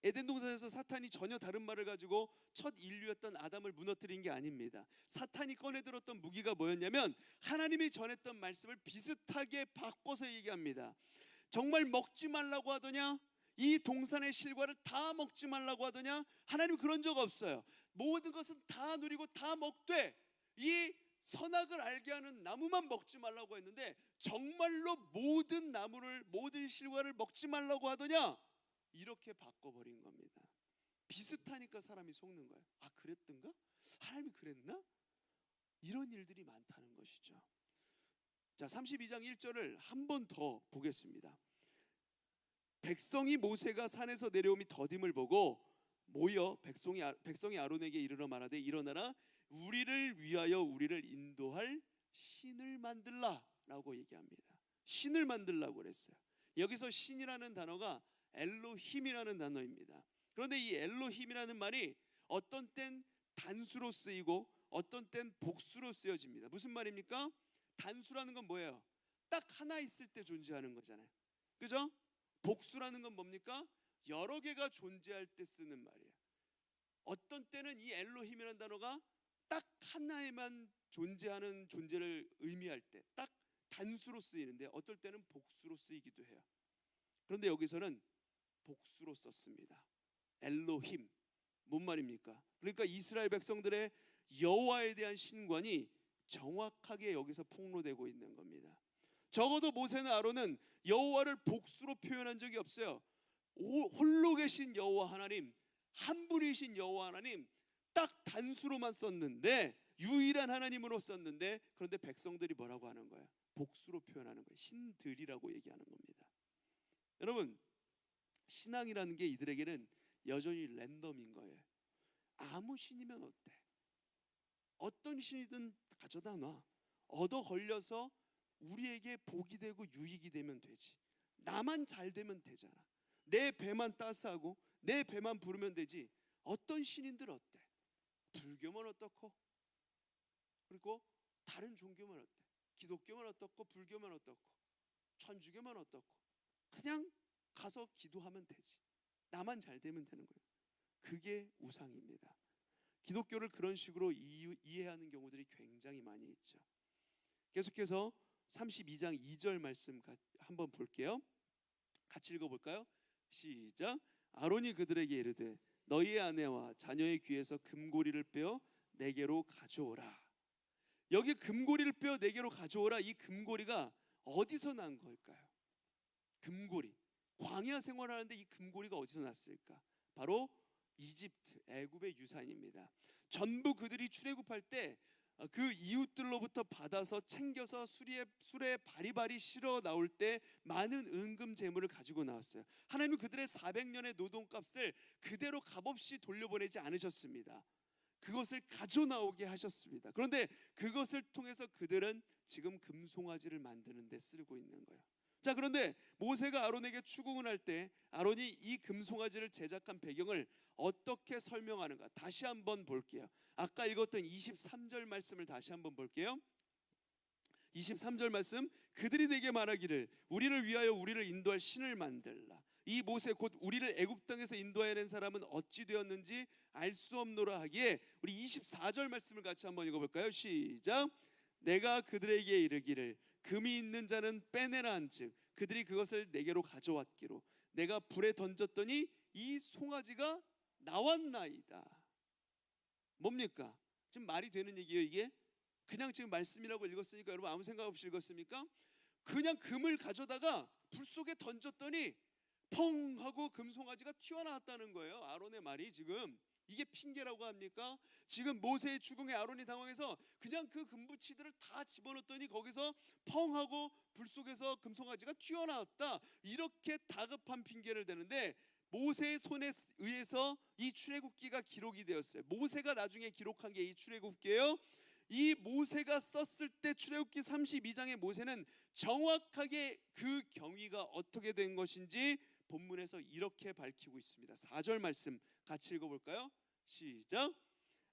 에덴 동산에서 사탄이 전혀 다른 말을 가지고 첫 인류였던 아담을 무너뜨린 게 아닙니다. 사탄이 꺼내들었던 무기가 뭐였냐면 하나님이 전했던 말씀을 비슷하게 바꿔서 얘기합니다. 정말 먹지 말라고 하더냐? 이 동산의 실과를 다 먹지 말라고 하더냐? 하나님 그런 적 없어요. 모든 것은 다 누리고 다 먹되 이 선악을 알게 하는 나무만 먹지 말라고 했는데 정말로 모든 나무를, 모든 실과를 먹지 말라고 하더냐? 이렇게 바꿔버린 겁니다. 비슷하니까 사람이 속는 거예요. 아, 그랬던가? 하나님이 그랬나? 이런 일들이 많다는 것이죠. 자, 32장 1절을 한 번 더 보겠습니다. 백성이 모세가 산에서 내려오미 더딤을 보고 모여 백성이 아론에게 이르러 말하되 일어나라, 우리를 위하여 우리를 인도할 신을 만들라라고 얘기합니다. 신을 만들라고 그랬어요. 여기서 신이라는 단어가 엘로힘이라는 단어입니다. 그런데 이 엘로힘이라는 말이 어떤 땐 단수로 쓰이고 어떤 땐 복수로 쓰여집니다. 무슨 말입니까? 단수라는 건 뭐예요? 딱 하나 있을 때 존재하는 거잖아요. 그죠? 복수라는 건 뭡니까? 여러 개가 존재할 때 쓰는 말이에요. 어떤 때는 이 엘로힘이라는 단어가 딱 하나에만 존재하는 존재를 의미할 때 딱 단수로 쓰이는데 어떨 때는 복수로 쓰이기도 해요. 그런데 여기서는 복수로 썼습니다. 엘로힘. 뭔 말입니까? 그러니까 이스라엘 백성들의 여호와에 대한 신관이 정확하게 여기서 폭로되고 있는 겁니다. 적어도 모세나 아론은 여호와를 복수로 표현한 적이 없어요. 홀로 계신 여호와 하나님, 한 분이신 여호와 하나님 딱 단수로만 썼는데, 유일한 하나님으로 썼는데, 그런데 백성들이 뭐라고 하는 거예요? 복수로 표현하는 거예요. 신들이라고 얘기하는 겁니다. 여러분, 신앙이라는 게 이들에게는 여전히 랜덤인 거예요. 아무 신이면 어때? 어떤 신이든 가져다 놔. 얻어 걸려서 우리에게 복이 되고 유익이 되면 되지. 나만 잘 되면 되잖아. 내 배만 따스하고 내 배만 부르면 되지. 어떤 신인들 어때? 불교면 어떻고? 그리고 다른 종교면 어때? 기독교면 어떻고? 불교면 어떻고? 천주교면 어떻고? 그냥 가서 기도하면 되지. 나만 잘 되면 되는 거예요. 그게 우상입니다. 기독교를 그런 식으로 이해하는 경우들이 굉장히 많이 있죠. 계속해서 32장 2절 말씀 한번 볼게요. 같이 읽어볼까요? 시작. 아론이 그들에게 이르되 너희의 아내와 자녀의 귀에서 금고리를 빼어 내게로 가져오라. 여기 금고리를 빼어 내게로 가져오라. 이 금고리가 어디서 난 걸까요? 금고리. 광야 생활하는데 이 금고리가 어디서 났을까? 바로 이집트, 애굽의 유산입니다. 전부 그들이 출애굽할 때 그 이웃들로부터 받아서 챙겨서 수레에 바리바리 실어 나올 때 많은 은금 재물을 가지고 나왔어요. 하나님은 그들의 400년의 노동값을 그대로 값없이 돌려보내지 않으셨습니다. 그것을 가져 나오게 하셨습니다. 그런데 그것을 통해서 그들은 지금 금송아지를 만드는 데 쓰고 있는 거예요. 자, 그런데 모세가 아론에게 추궁을 할 때 아론이 이 금송아지를 제작한 배경을 어떻게 설명하는가 다시 한번 볼게요. 아까 읽었던 23절 말씀을 다시 한번 볼게요. 23절 말씀, 그들이 내게 말하기를 우리를 위하여 우리를 인도할 신을 만들라. 이 모세 곧 우리를 애굽 땅에서 인도하여 낸 사람은 어찌 되었는지 알 수 없노라 하기에, 우리 24절 말씀을 같이 한번 읽어볼까요? 시작. 내가 그들에게 이르기를 금이 있는 자는 빼내라 한즉 그들이 그것을 내게로 가져왔기로 내가 불에 던졌더니 이 송아지가 나왔나이다. 뭡니까? 지금 말이 되는 얘기예요 이게? 그냥 지금 말씀이라고 읽었으니까 여러분 아무 생각 없이 읽었습니까? 그냥 금을 가져다가 불 속에 던졌더니 펑 하고 금송아지가 튀어나왔다는 거예요. 아론의 말이 지금 이게 핑계라고 합니까? 지금 모세의 추궁에 아론이 당황해서 그냥 그 금붙이들을 다 집어넣었더니 거기서 펑 하고 불 속에서 금송아지가 튀어나왔다, 이렇게 다급한 핑계를 대는데, 모세의 손에 의해서 이 출애굽기가 기록이 되었어요. 모세가 나중에 기록한 게 이 출애굽기예요. 이 모세가 썼을 때 출애굽기 32장의 모세는 정확하게 그 경위가 어떻게 된 것인지 본문에서 이렇게 밝히고 있습니다. 4절 말씀 같이 읽어볼까요? 시작.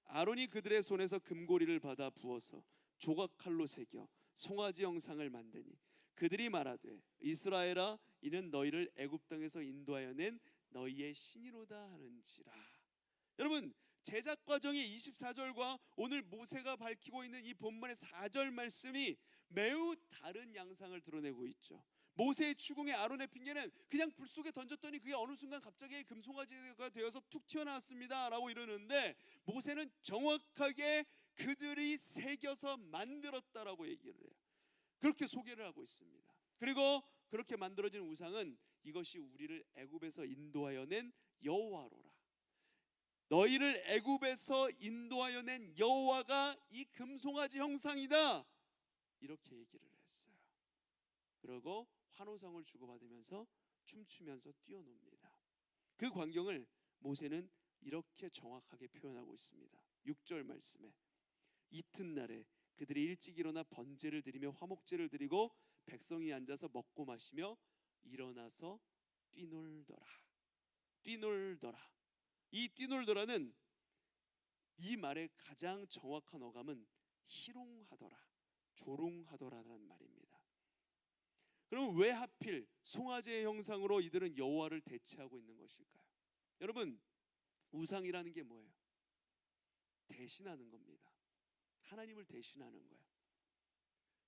아론이 그들의 손에서 금고리를 받아 부어서 조각칼로 새겨 송아지 형상을 만드니 그들이 말하되 이스라엘아 이는 너희를 애굽 땅에서 인도하여 낸 너희의 신이로다 하는지라. 여러분, 제작 과정의 24절과 오늘 모세가 밝히고 있는 이 본문의 4절 말씀이 매우 다른 양상을 드러내고 있죠. 모세의 추궁에 아론의 핑계는 그냥 불 속에 던졌더니 그게 어느 순간 갑자기 금송아지가 되어서 툭 튀어나왔습니다 라고 이러는데, 모세는 정확하게 그들이 새겨서 만들었다라고 얘기를 해요. 그렇게 소개를 하고 있습니다. 그리고 그렇게 만들어진 우상은 이것이 우리를 애굽에서 인도하여 낸 여호와로라. 너희를 애굽에서 인도하여 낸 여호와가 이 금송아지 형상이다, 이렇게 얘기를 했어요. 그리고 환호성을 주고받으면서 춤추면서 뛰어놉니다. 그 광경을 모세는 이렇게 정확하게 표현하고 있습니다. 6절 말씀에 이튿날에 그들이 일찍 일어나 번제를 드리며 화목제를 드리고 백성이 앉아서 먹고 마시며 일어나서 뛰놀더라. 뛰놀더라. 이 뛰놀더라는 이 말의 가장 정확한 어감은 희롱하더라, 조롱하더라라는 말입니다. 그럼 왜 하필 송아지의 형상으로 이들은 여호와를 대체하고 있는 것일까요? 여러분, 우상이라는 게 뭐예요? 대신하는 겁니다. 하나님을 대신하는 거예요.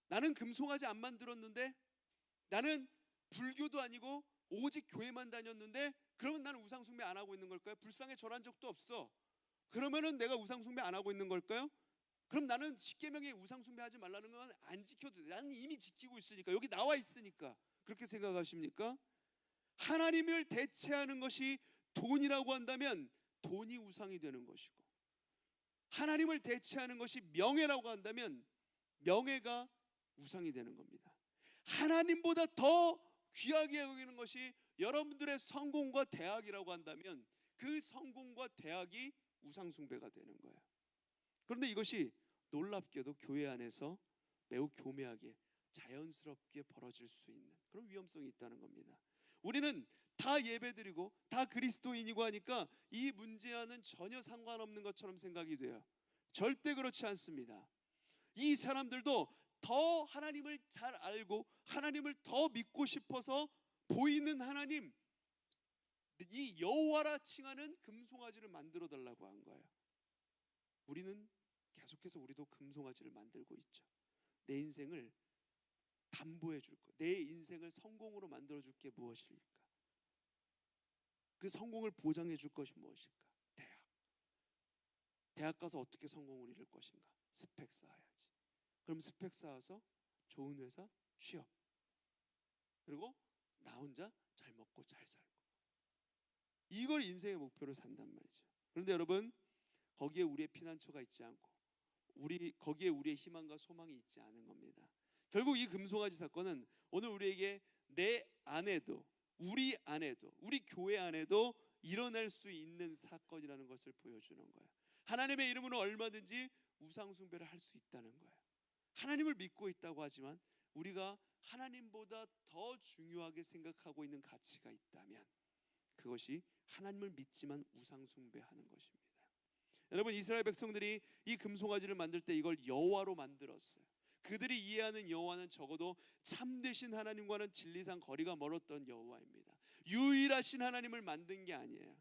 나는 금송아지 안 만들었는데, 나는 불교도 아니고 오직 교회만 다녔는데, 그러면 나는 우상 숭배 안 하고 있는 걸까요? 불상에 절한 적도 없어. 그러면은 내가 우상 숭배 안 하고 있는 걸까요? 그럼 나는 십계명에 우상 숭배하지 말라는 건 안 지켜도 돼. 나는 이미 지키고 있으니까, 여기 나와 있으니까. 그렇게 생각하십니까? 하나님을 대체하는 것이 돈이라고 한다면 돈이 우상이 되는 것이고, 하나님을 대체하는 것이 명예라고 한다면 명예가 우상이 되는 겁니다. 하나님보다 더 귀하게 여기는 것이 여러분들의 성공과 대학이라고 한다면 그 성공과 대학이 우상 숭배가 되는 거예요. 그런데 이것이 놀랍게도 교회 안에서 매우 교묘하게 자연스럽게 벌어질 수 있는 그런 위험성이 있다는 겁니다. 우리는 다 예배드리고 다 그리스도인이고 하니까 이 문제와는 전혀 상관없는 것처럼 생각이 돼요. 절대 그렇지 않습니다. 이 사람들도 더 하나님을 잘 알고 하나님을 더 믿고 싶어서 보이는 하나님, 이 여호와라 칭하는 금송아지를 만들어 달라고 한 거예요. 우리는 계속해서 우리도 금송아지를 만들고 있죠. 내 인생을 담보해 줄 것, 내 인생을 성공으로 만들어 줄 게 무엇일까? 그 성공을 보장해 줄 것이 무엇일까? 대학 가서 어떻게 성공을 이룰 것인가? 스펙 쌓아야지. 그럼 스펙 쌓아서 좋은 회사 취업, 그리고 나 혼자 잘 먹고 잘 살고, 이걸 인생의 목표로 산단 말이죠. 그런데 여러분, 거기에 우리의 피난처가 있지 않고 거기에 우리의 희망과 소망이 있지 않은 겁니다. 결국 이 금송아지 사건은 오늘 우리에게 내 안에도, 우리 안에도, 우리 교회 안에도 일어날 수 있는 사건이라는 것을 보여주는 거예요. 하나님의 이름으로 얼마든지 우상 숭배를 할 수 있다는 거예요. 하나님을 믿고 있다고 하지만 우리가 하나님보다 더 중요하게 생각하고 있는 가치가 있다면 그것이 하나님을 믿지만 우상 숭배하는 것입니다. 여러분, 이스라엘 백성들이 이 금송아지를 만들 때 이걸 여호와로 만들었어요. 그들이 이해하는 여호와는 적어도 참되신 하나님과는 진리상 거리가 멀었던 여호와입니다. 유일하신 하나님을 만든 게 아니에요.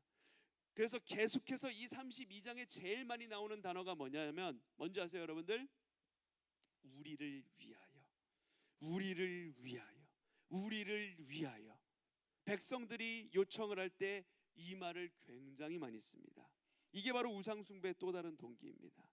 그래서 계속해서 이 32장에 제일 많이 나오는 단어가 뭐냐면, 뭔지 아세요 여러분들? 우리를 위하여, 우리를 위하여, 우리를 위하여. 백성들이 요청을 할 때 이 말을 굉장히 많이 씁니다. 이게 바로 우상 숭배의 또 다른 동기입니다.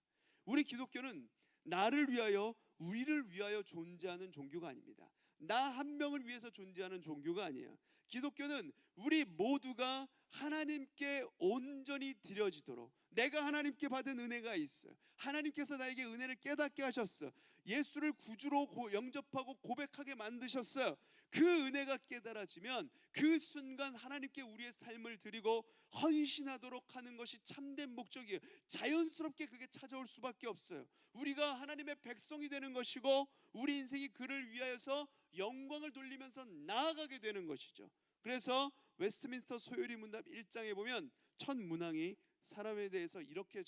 우리 기독교는 나를 위하여, 우리를 위하여 존재하는 종교가 아닙니다. 나 한 명을 위해서 존재하는 종교가 아니에요. 기독교는 우리 모두가 하나님께 온전히 드려지도록, 내가 하나님께 받은 은혜가 있어요. 하나님께서 나에게 은혜를 깨닫게 하셨어. 예수를 구주로 영접하고 고백하게 만드셨어요. 그 은혜가 깨달아지면 그 순간 하나님께 우리의 삶을 드리고 헌신하도록 하는 것이 참된 목적이에요. 자연스럽게 그게 찾아올 수밖에 없어요. 우리가 하나님의 백성이 되는 것이고 우리 인생이 그를 위하여서 영광을 돌리면서 나아가게 되는 것이죠. 그래서 웨스트민스터 소요리 문답 1장에 보면 첫 문항이 사람에 대해서 이렇게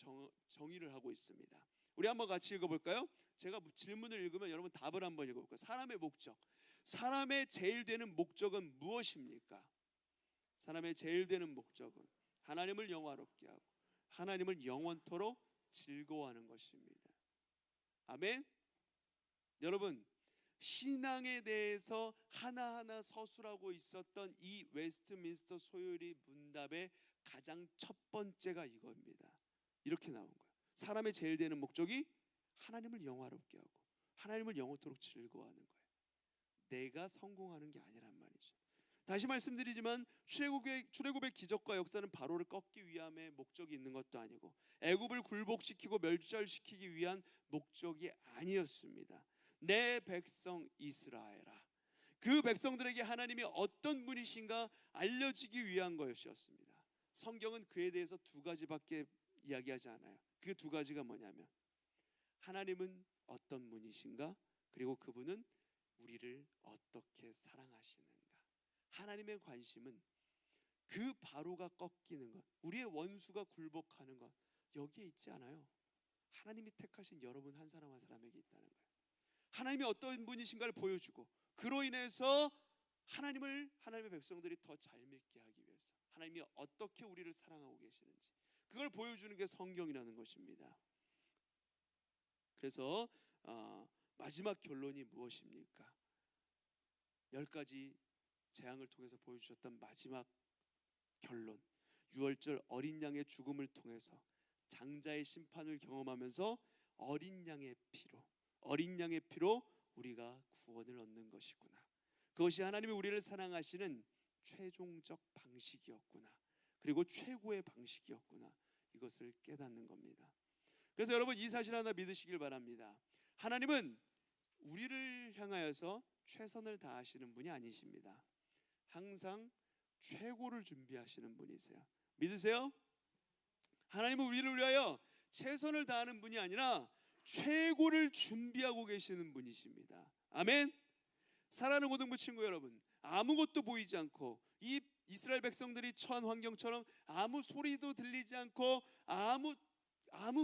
정의를 하고 있습니다. 우리 한번 같이 읽어볼까요? 제가 질문을 읽으면 여러분 답을 한번 읽어볼까요? 사람의 목적, 사람의 제일 되는 목적은 무엇입니까? 사람의 제일 되는 목적은 하나님을 영화롭게 하고 하나님을 영원토록 즐거워하는 것입니다. 아멘. 여러분, 신앙에 대해서 하나하나 서술하고 있었던 이 웨스트민스터 소요리 문답의 가장 첫 번째가 이겁니다. 이렇게 나온 거예요. 사람의 제일 되는 목적이 하나님을 영화롭게 하고 하나님을 영원토록 즐거워하는 거예요. 내가 성공하는 게 아니란 말이죠. 다시 말씀드리지만 출애굽의 기적과 역사는 바로를 꺾기 위함의 목적이 있는 것도 아니고 애굽을 굴복시키고 멸절시키기 위한 목적이 아니었습니다. 내 백성 이스라엘아, 그 백성들에게 하나님이 어떤 분이신가 알려지기 위한 것이었습니다. 성경은 그에 대해서 두 가지밖에 이야기하지 않아요. 그 두 가지가 뭐냐면 하나님은 어떤 분이신가, 그리고 그분은 우리를 어떻게 사랑하시는가. 하나님의 관심은 그 바로가 꺾이는 것, 우리의 원수가 굴복하는 것, 여기에 있지 않아요. 하나님이 택하신 여러분 한 사람 한 사람에게 있다는 거예요. 하나님이 어떤 분이신가를 보여주고 그로 인해서 하나님의 백성들이 더 잘 믿게 하기 위해서 하나님이 어떻게 우리를 사랑하고 계시는지 그걸 보여주는 게 성경이라는 것입니다. 그래서 마지막 결론이 무엇입니까? 10가지 재앙을 통해서 보여주셨던 마지막 결론, 유월절 어린 양의 죽음을 통해서 장자의 심판을 경험하면서 어린 양의 피로 우리가 구원을 얻는 것이구나. 그것이 하나님이 우리를 사랑하시는 최종적 방식이었구나. 그리고 최고의 방식이었구나. 이것을 깨닫는 겁니다. 그래서 여러분 이 사실 하나 믿으시길 바랍니다. 하나님은 우리를 향하여서 최선을 다하시는 분이 아니십니다. 항상 최고를 준비하시는 분이세요. 믿으세요? 하나님은 우리를 위하여 최선을 다하는 분이 아니라 최고를 준비하고 계시는 분이십니다. 아멘. 사랑하는 고등부 친구 여러분, 아무것도 보이지 않고 이 이스라엘 백성들이 처한 환경처럼 아무 소리도 들리지 않고 아무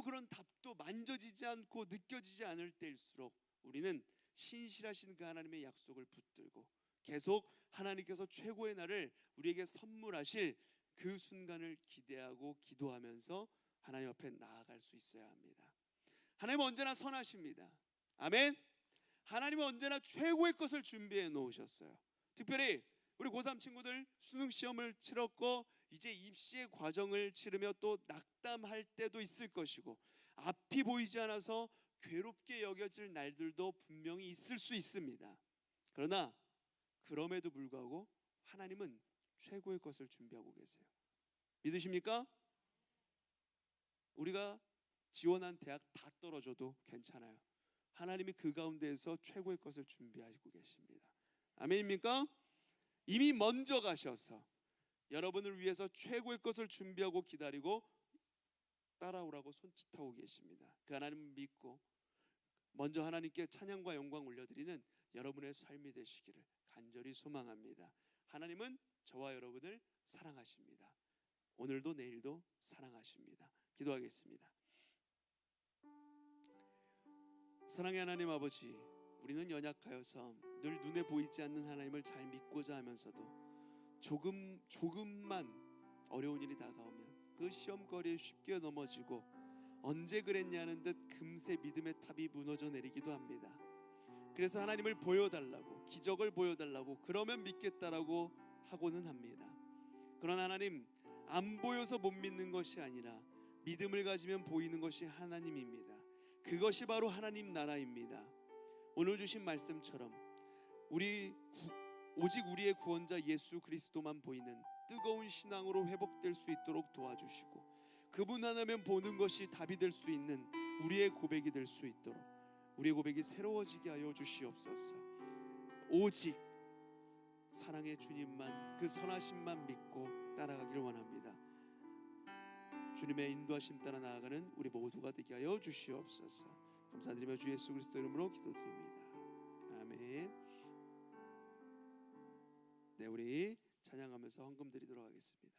그런 답도 만져지지 않고 느껴지지 않을 때일수록 우리는 신실하신 그 하나님의 약속을 붙들고 계속 하나님께서 최고의 날을 우리에게 선물하실 그 순간을 기대하고 기도하면서 하나님 앞에 나아갈 수 있어야 합니다. 하나님은 언제나 선하십니다. 아멘. 하나님은 언제나 최고의 것을 준비해 놓으셨어요. 특별히 우리 고3 친구들 수능 시험을 치렀고 이제 입시의 과정을 치르며 또 낙담할 때도 있을 것이고 앞이 보이지 않아서 괴롭게 여겨질 날들도 분명히 있을 수 있습니다. 그러나 그럼에도 불구하고 하나님은 최고의 것을 준비하고 계세요. 믿으십니까? 우리가 지원한 대학 다 떨어져도 괜찮아요. 하나님이 그 가운데에서 최고의 것을 준비하고 계십니다. 아멘입니까? 이미 먼저 가셔서 여러분을 위해서 최고의 것을 준비하고 기다리고 따라오라고 손짓하고 계십니다. 그 하나님을 믿고 먼저 하나님께 찬양과 영광 올려드리는 여러분의 삶이 되시기를 간절히 소망합니다. 하나님은 저와 여러분을 사랑하십니다. 오늘도 내일도 사랑하십니다. 기도하겠습니다. 사랑의 하나님 아버지, 우리는 연약하여서 늘 눈에 보이지 않는 하나님을 잘 믿고자 하면서도 조금만 어려운 일이 다가오면 그 시험거리에 쉽게 넘어지고 언제 그랬냐는 듯 금세 믿음의 탑이 무너져 내리기도 합니다. 그래서 하나님을 보여달라고, 기적을 보여달라고, 그러면 믿겠다라고 하고는 합니다. 그러나 하나님, 안 보여서 못 믿는 것이 아니라 믿음을 가지면 보이는 것이 하나님입니다. 그것이 바로 하나님 나라입니다. 오늘 주신 말씀처럼 오직 우리의 구원자 예수 그리스도만 보이는 뜨거운 신앙으로 회복될 수 있도록 도와주시고 그분 하나면 보는 것이 답이 될 수 있는 우리의 고백이 될 수 있도록 우리의 고백이 새로워지게 하여 주시옵소서. 오직 사랑의 주님만, 그 선하심만 믿고 따라가길 원합니다. 주님의 인도하심 따라 나아가는 우리 모두가 되게 하여 주시옵소서. 감사드리며 주 예수 그리스도 이름으로 기도드립니다. 아멘. 네, 우리 찬양하면서 헌금 드리도록 하겠습니다.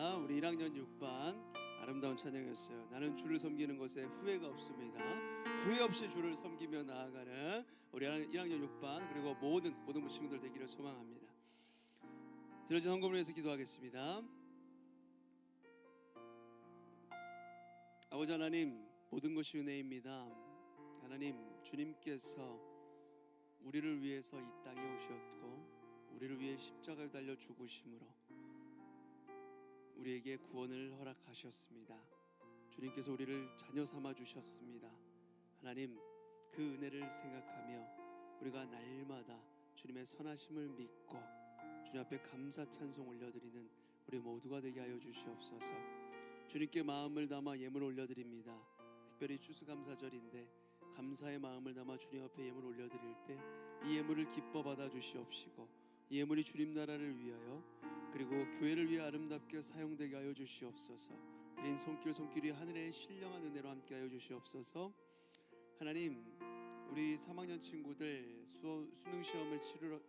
감사합니다. 우리 1학년 6반 아름다운 찬양이었어요. 나는 주를 섬기는 것에 후회가 없습니다. 후회 없이 주를 섬기며 나아가는 우리 1학년 6반 그리고 모든 고등부 친구들 되기를 소망합니다. 드려진 헌금을 위해서 기도하겠습니다. 아버지 하나님, 모든 것이 은혜입니다. 하나님, 주님께서 우리를 위해서 이 땅에 오셨고 우리를 위해 십자가를 달려 죽으심으로 우리에게 구원을 허락하셨습니다. 주님께서 우리를 자녀 삼아 주셨습니다. 하나님, 그 은혜를 생각하며 우리가 날마다 주님의 선하심을 믿고 주님 앞에 감사 찬송 올려드리는 우리 모두가 되게 하여 주시옵소서. 주님께 마음을 담아 예물 올려드립니다. 특별히 추수감사절인데 감사의 마음을 담아 주님 앞에 예물 올려드릴 때 이 예물을 기뻐 받아 주시옵시고 이 예물이 주님 나라를 위하여 그리고 교회를 위해 아름답게 사용되게 하여 주시옵소서. 드린 손길이 하늘의 신령한 은혜로 함께 하여 주시옵소서. 하나님, 우리 3학년 친구들 수능 시험을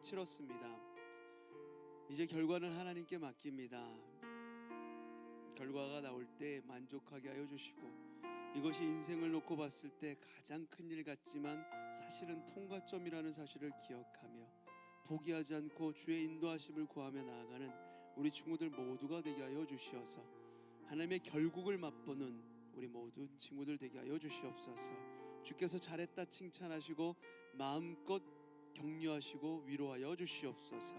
치렀습니다. 이제 결과는 하나님께 맡깁니다. 결과가 나올 때 만족하게 하여 주시고 이것이 인생을 놓고 봤을 때 가장 큰 일 같지만 사실은 통과점이라는 사실을 기억하며 포기하지 않고 주의 인도하심을 구하며 나아가는 우리 친구들 모두가 되게 하여 주시어서 하나님의 결국을 맛보는 우리 모든 친구들 되게 하여 주시옵소서. 주께서 잘했다 칭찬하시고 마음껏 격려하시고 위로하여 주시옵소서.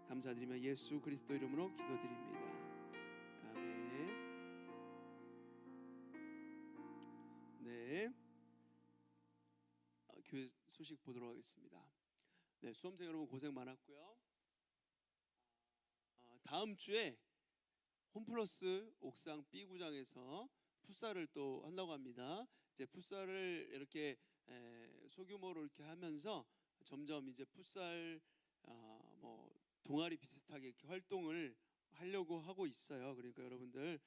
감사드리며 예수 그리스도 이름으로 기도드립니다. 아멘. 네, 교회 소식 보도록 하겠습니다. 네, 수험생 여러분 고생 많았고요. 다음 주에 홈플러스 옥상 B구장에서 풋살을 또 한다고 합니다. 이제 풋살을 이렇게 소규모로 이렇게 하면서 점점 이제 풋살 뭐 동아리 비슷하게 이렇게 활동을 하려고 하고 있어요. 그러니까 여러분들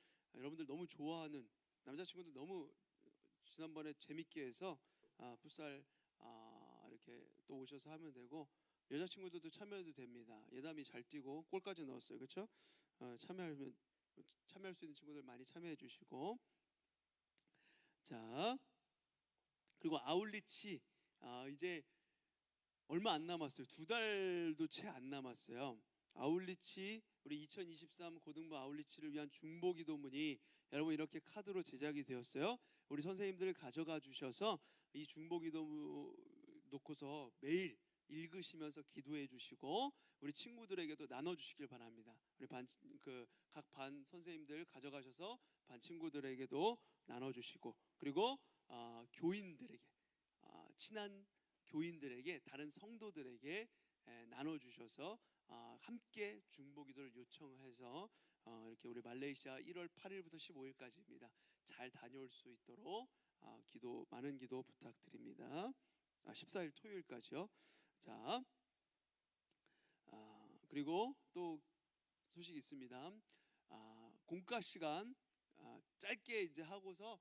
너무 좋아하는 남자친구들 너무 지난번에 재밌게 해서 풋살 이렇게 또 오셔서 하면 되고 여자친구들도 참여해도 됩니다. 예담이 잘 뛰고 골까지 넣었어요. 그렇죠? 참여할 수 있는 친구들 많이 참여해 주시고 자 그리고 아울리치 이제 얼마 안 남았어요. 2달도 채 안 남았어요. 아울리치 우리 2023 고등부 아울리치를 위한 중보기도문이 여러분 이렇게 카드로 제작이 되었어요. 우리 선생님들 가져가 주셔서 이 중보기도 놓고서 매일 읽으시면서 기도해 주시고 우리 친구들에게도 나눠 주시길 바랍니다. 우리 각 반 선생님들 가져가셔서 반 친구들에게도 나눠 주시고 그리고 교인들에게 친한 교인들에게 다른 성도들에게 나눠 주셔서 함께 중보기도를 요청해서 이렇게 우리 말레이시아 1월 8일부터 15일까지입니다. 잘 다녀올 수 있도록 많은 기도 부탁드립니다. 14일 토요일까지요. 자, 그리고 또 소식이 있습니다. 공과 시간 짧게 이제 하고서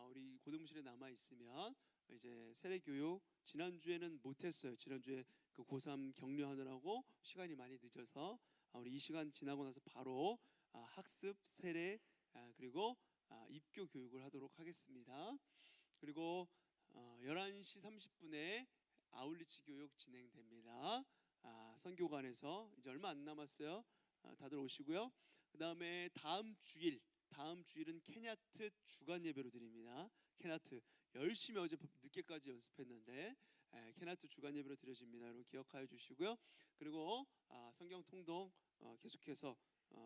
우리 고등부실에 남아 있으면 이제 세례 교육 지난주에는 못했어요. 지난주에 그 고3 격려하느라고 시간이 많이 늦어서 우리 이 시간 지나고 나서 바로 학습 세례 그리고 입교 교육을 하도록 하겠습니다. 그리고 11시 30분에 아울리치 교육 진행됩니다. 선교관에서 이제 얼마 안 남았어요. 다들 오시고요. 그 다음에 다음 주일은 케냐트 주간 예배로 드립니다. 케냐트 열심히 어제 늦게까지 연습했는데 케냐트 주간 예배로 드려집니다. 여러분 기억하여 주시고요. 그리고 성경 통독 계속해서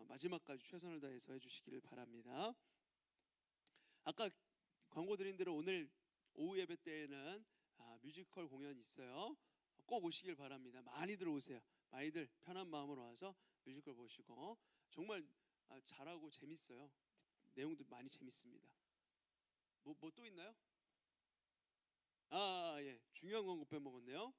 마지막까지 최선을 다해서 해주시기를 바랍니다. 아까 광고 드린 대로 오늘 오후 예배 때에는 뮤지컬 공연이 있어요. 꼭 오시길 바랍니다. 많이들 오세요. 많이들 편한 마음으로 와서 뮤지컬 보시고 정말 잘하고 재밌어요. 내용도 많이 재밌습니다. 뭐 또 있나요? 예, 중요한 광고 빼먹었네요.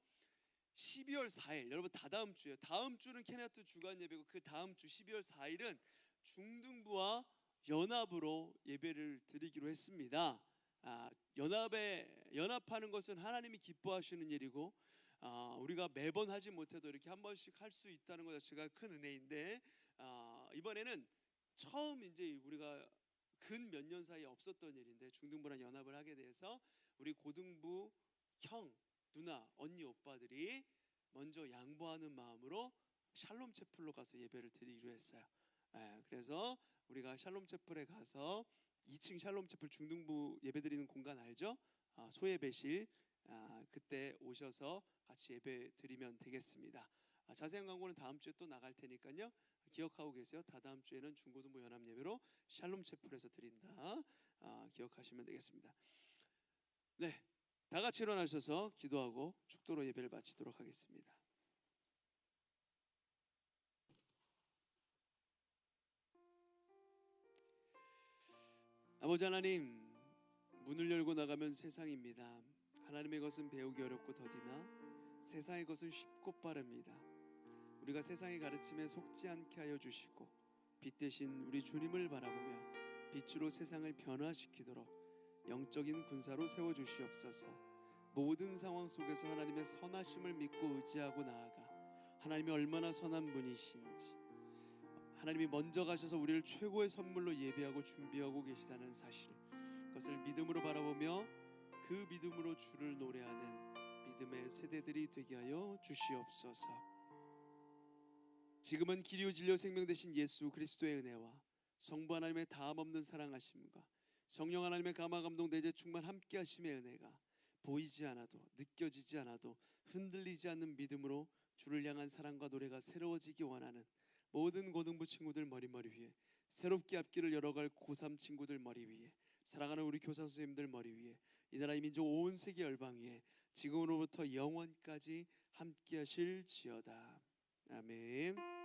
12월 4일 여러분 다다음 주예요. 다음 주는 케냐트 주간 예배고 그 다음 주 12월 4일은 중등부와 연합으로 예배를 드리기로 했습니다. 연합하는 것은 하나님이 기뻐하시는 일이고 우리가 매번 하지 못해도 이렇게 한 번씩 할 수 있다는 것 자체가 큰 은혜인데 이번에는 처음 이제 우리가 근 몇 년 사이에 없었던 일인데 중등부랑 연합을 하게 돼서 우리 고등부 형, 누나, 언니, 오빠들이 먼저 양보하는 마음으로 샬롬 채플로 가서 예배를 드리기로 했어요. 그래서 우리가 샬롬 채플에 가서 2층 샬롬 채플 중등부 예배 드리는 공간 알죠? 소예배실 그때 오셔서 같이 예배 드리면 되겠습니다. 자세한 광고는 다음 주에 또 나갈 테니까요. 기억하고 계세요. 다다음 주에는 중고등부 연합 예배로 샬롬 채플에서 드린다. 기억하시면 되겠습니다. 네, 다 같이 일어나셔서 기도하고 축도로 예배를 마치도록 하겠습니다. 아버지 하나님, 문을 열고 나가면 세상입니다. 하나님의 것은 배우기 어렵고 더디나 세상의 것은 쉽고 빠릅니다. 우리가 세상의 가르침에 속지 않게 하여 주시고 빛 대신 우리 주님을 바라보며 빛으로 세상을 변화시키도록 영적인 군사로 세워주시옵소서. 모든 상황 속에서 하나님의 선하심을 믿고 의지하고 나아가 하나님이 얼마나 선한 분이신지, 하나님이 먼저 가셔서 우리를 최고의 선물로 예배하고 준비하고 계시다는 사실, 그것을 믿음으로 바라보며 그 믿음으로 주를 노래하는 믿음의 세대들이 되게 하여 주시옵소서. 지금은 길이요 진리요 생명 되신 예수 그리스도의 은혜와 성부 하나님의 다함없는 사랑하심과 성령 하나님의 감화 감동 내재 충만 함께 하심의 은혜가 보이지 않아도 느껴지지 않아도 흔들리지 않는 믿음으로 주를 향한 사랑과 노래가 새로워지기 원하는 모든 고등부 친구들 머리 위에, 새롭게 앞길을 열어갈 고3 친구들 머리 위에, 사랑하는 우리 교사 선생님들 머리 위에, 이 나라의 민족 온 세계 열방 위에 지금으로부터 영원까지 함께 하실지어다. 아멘.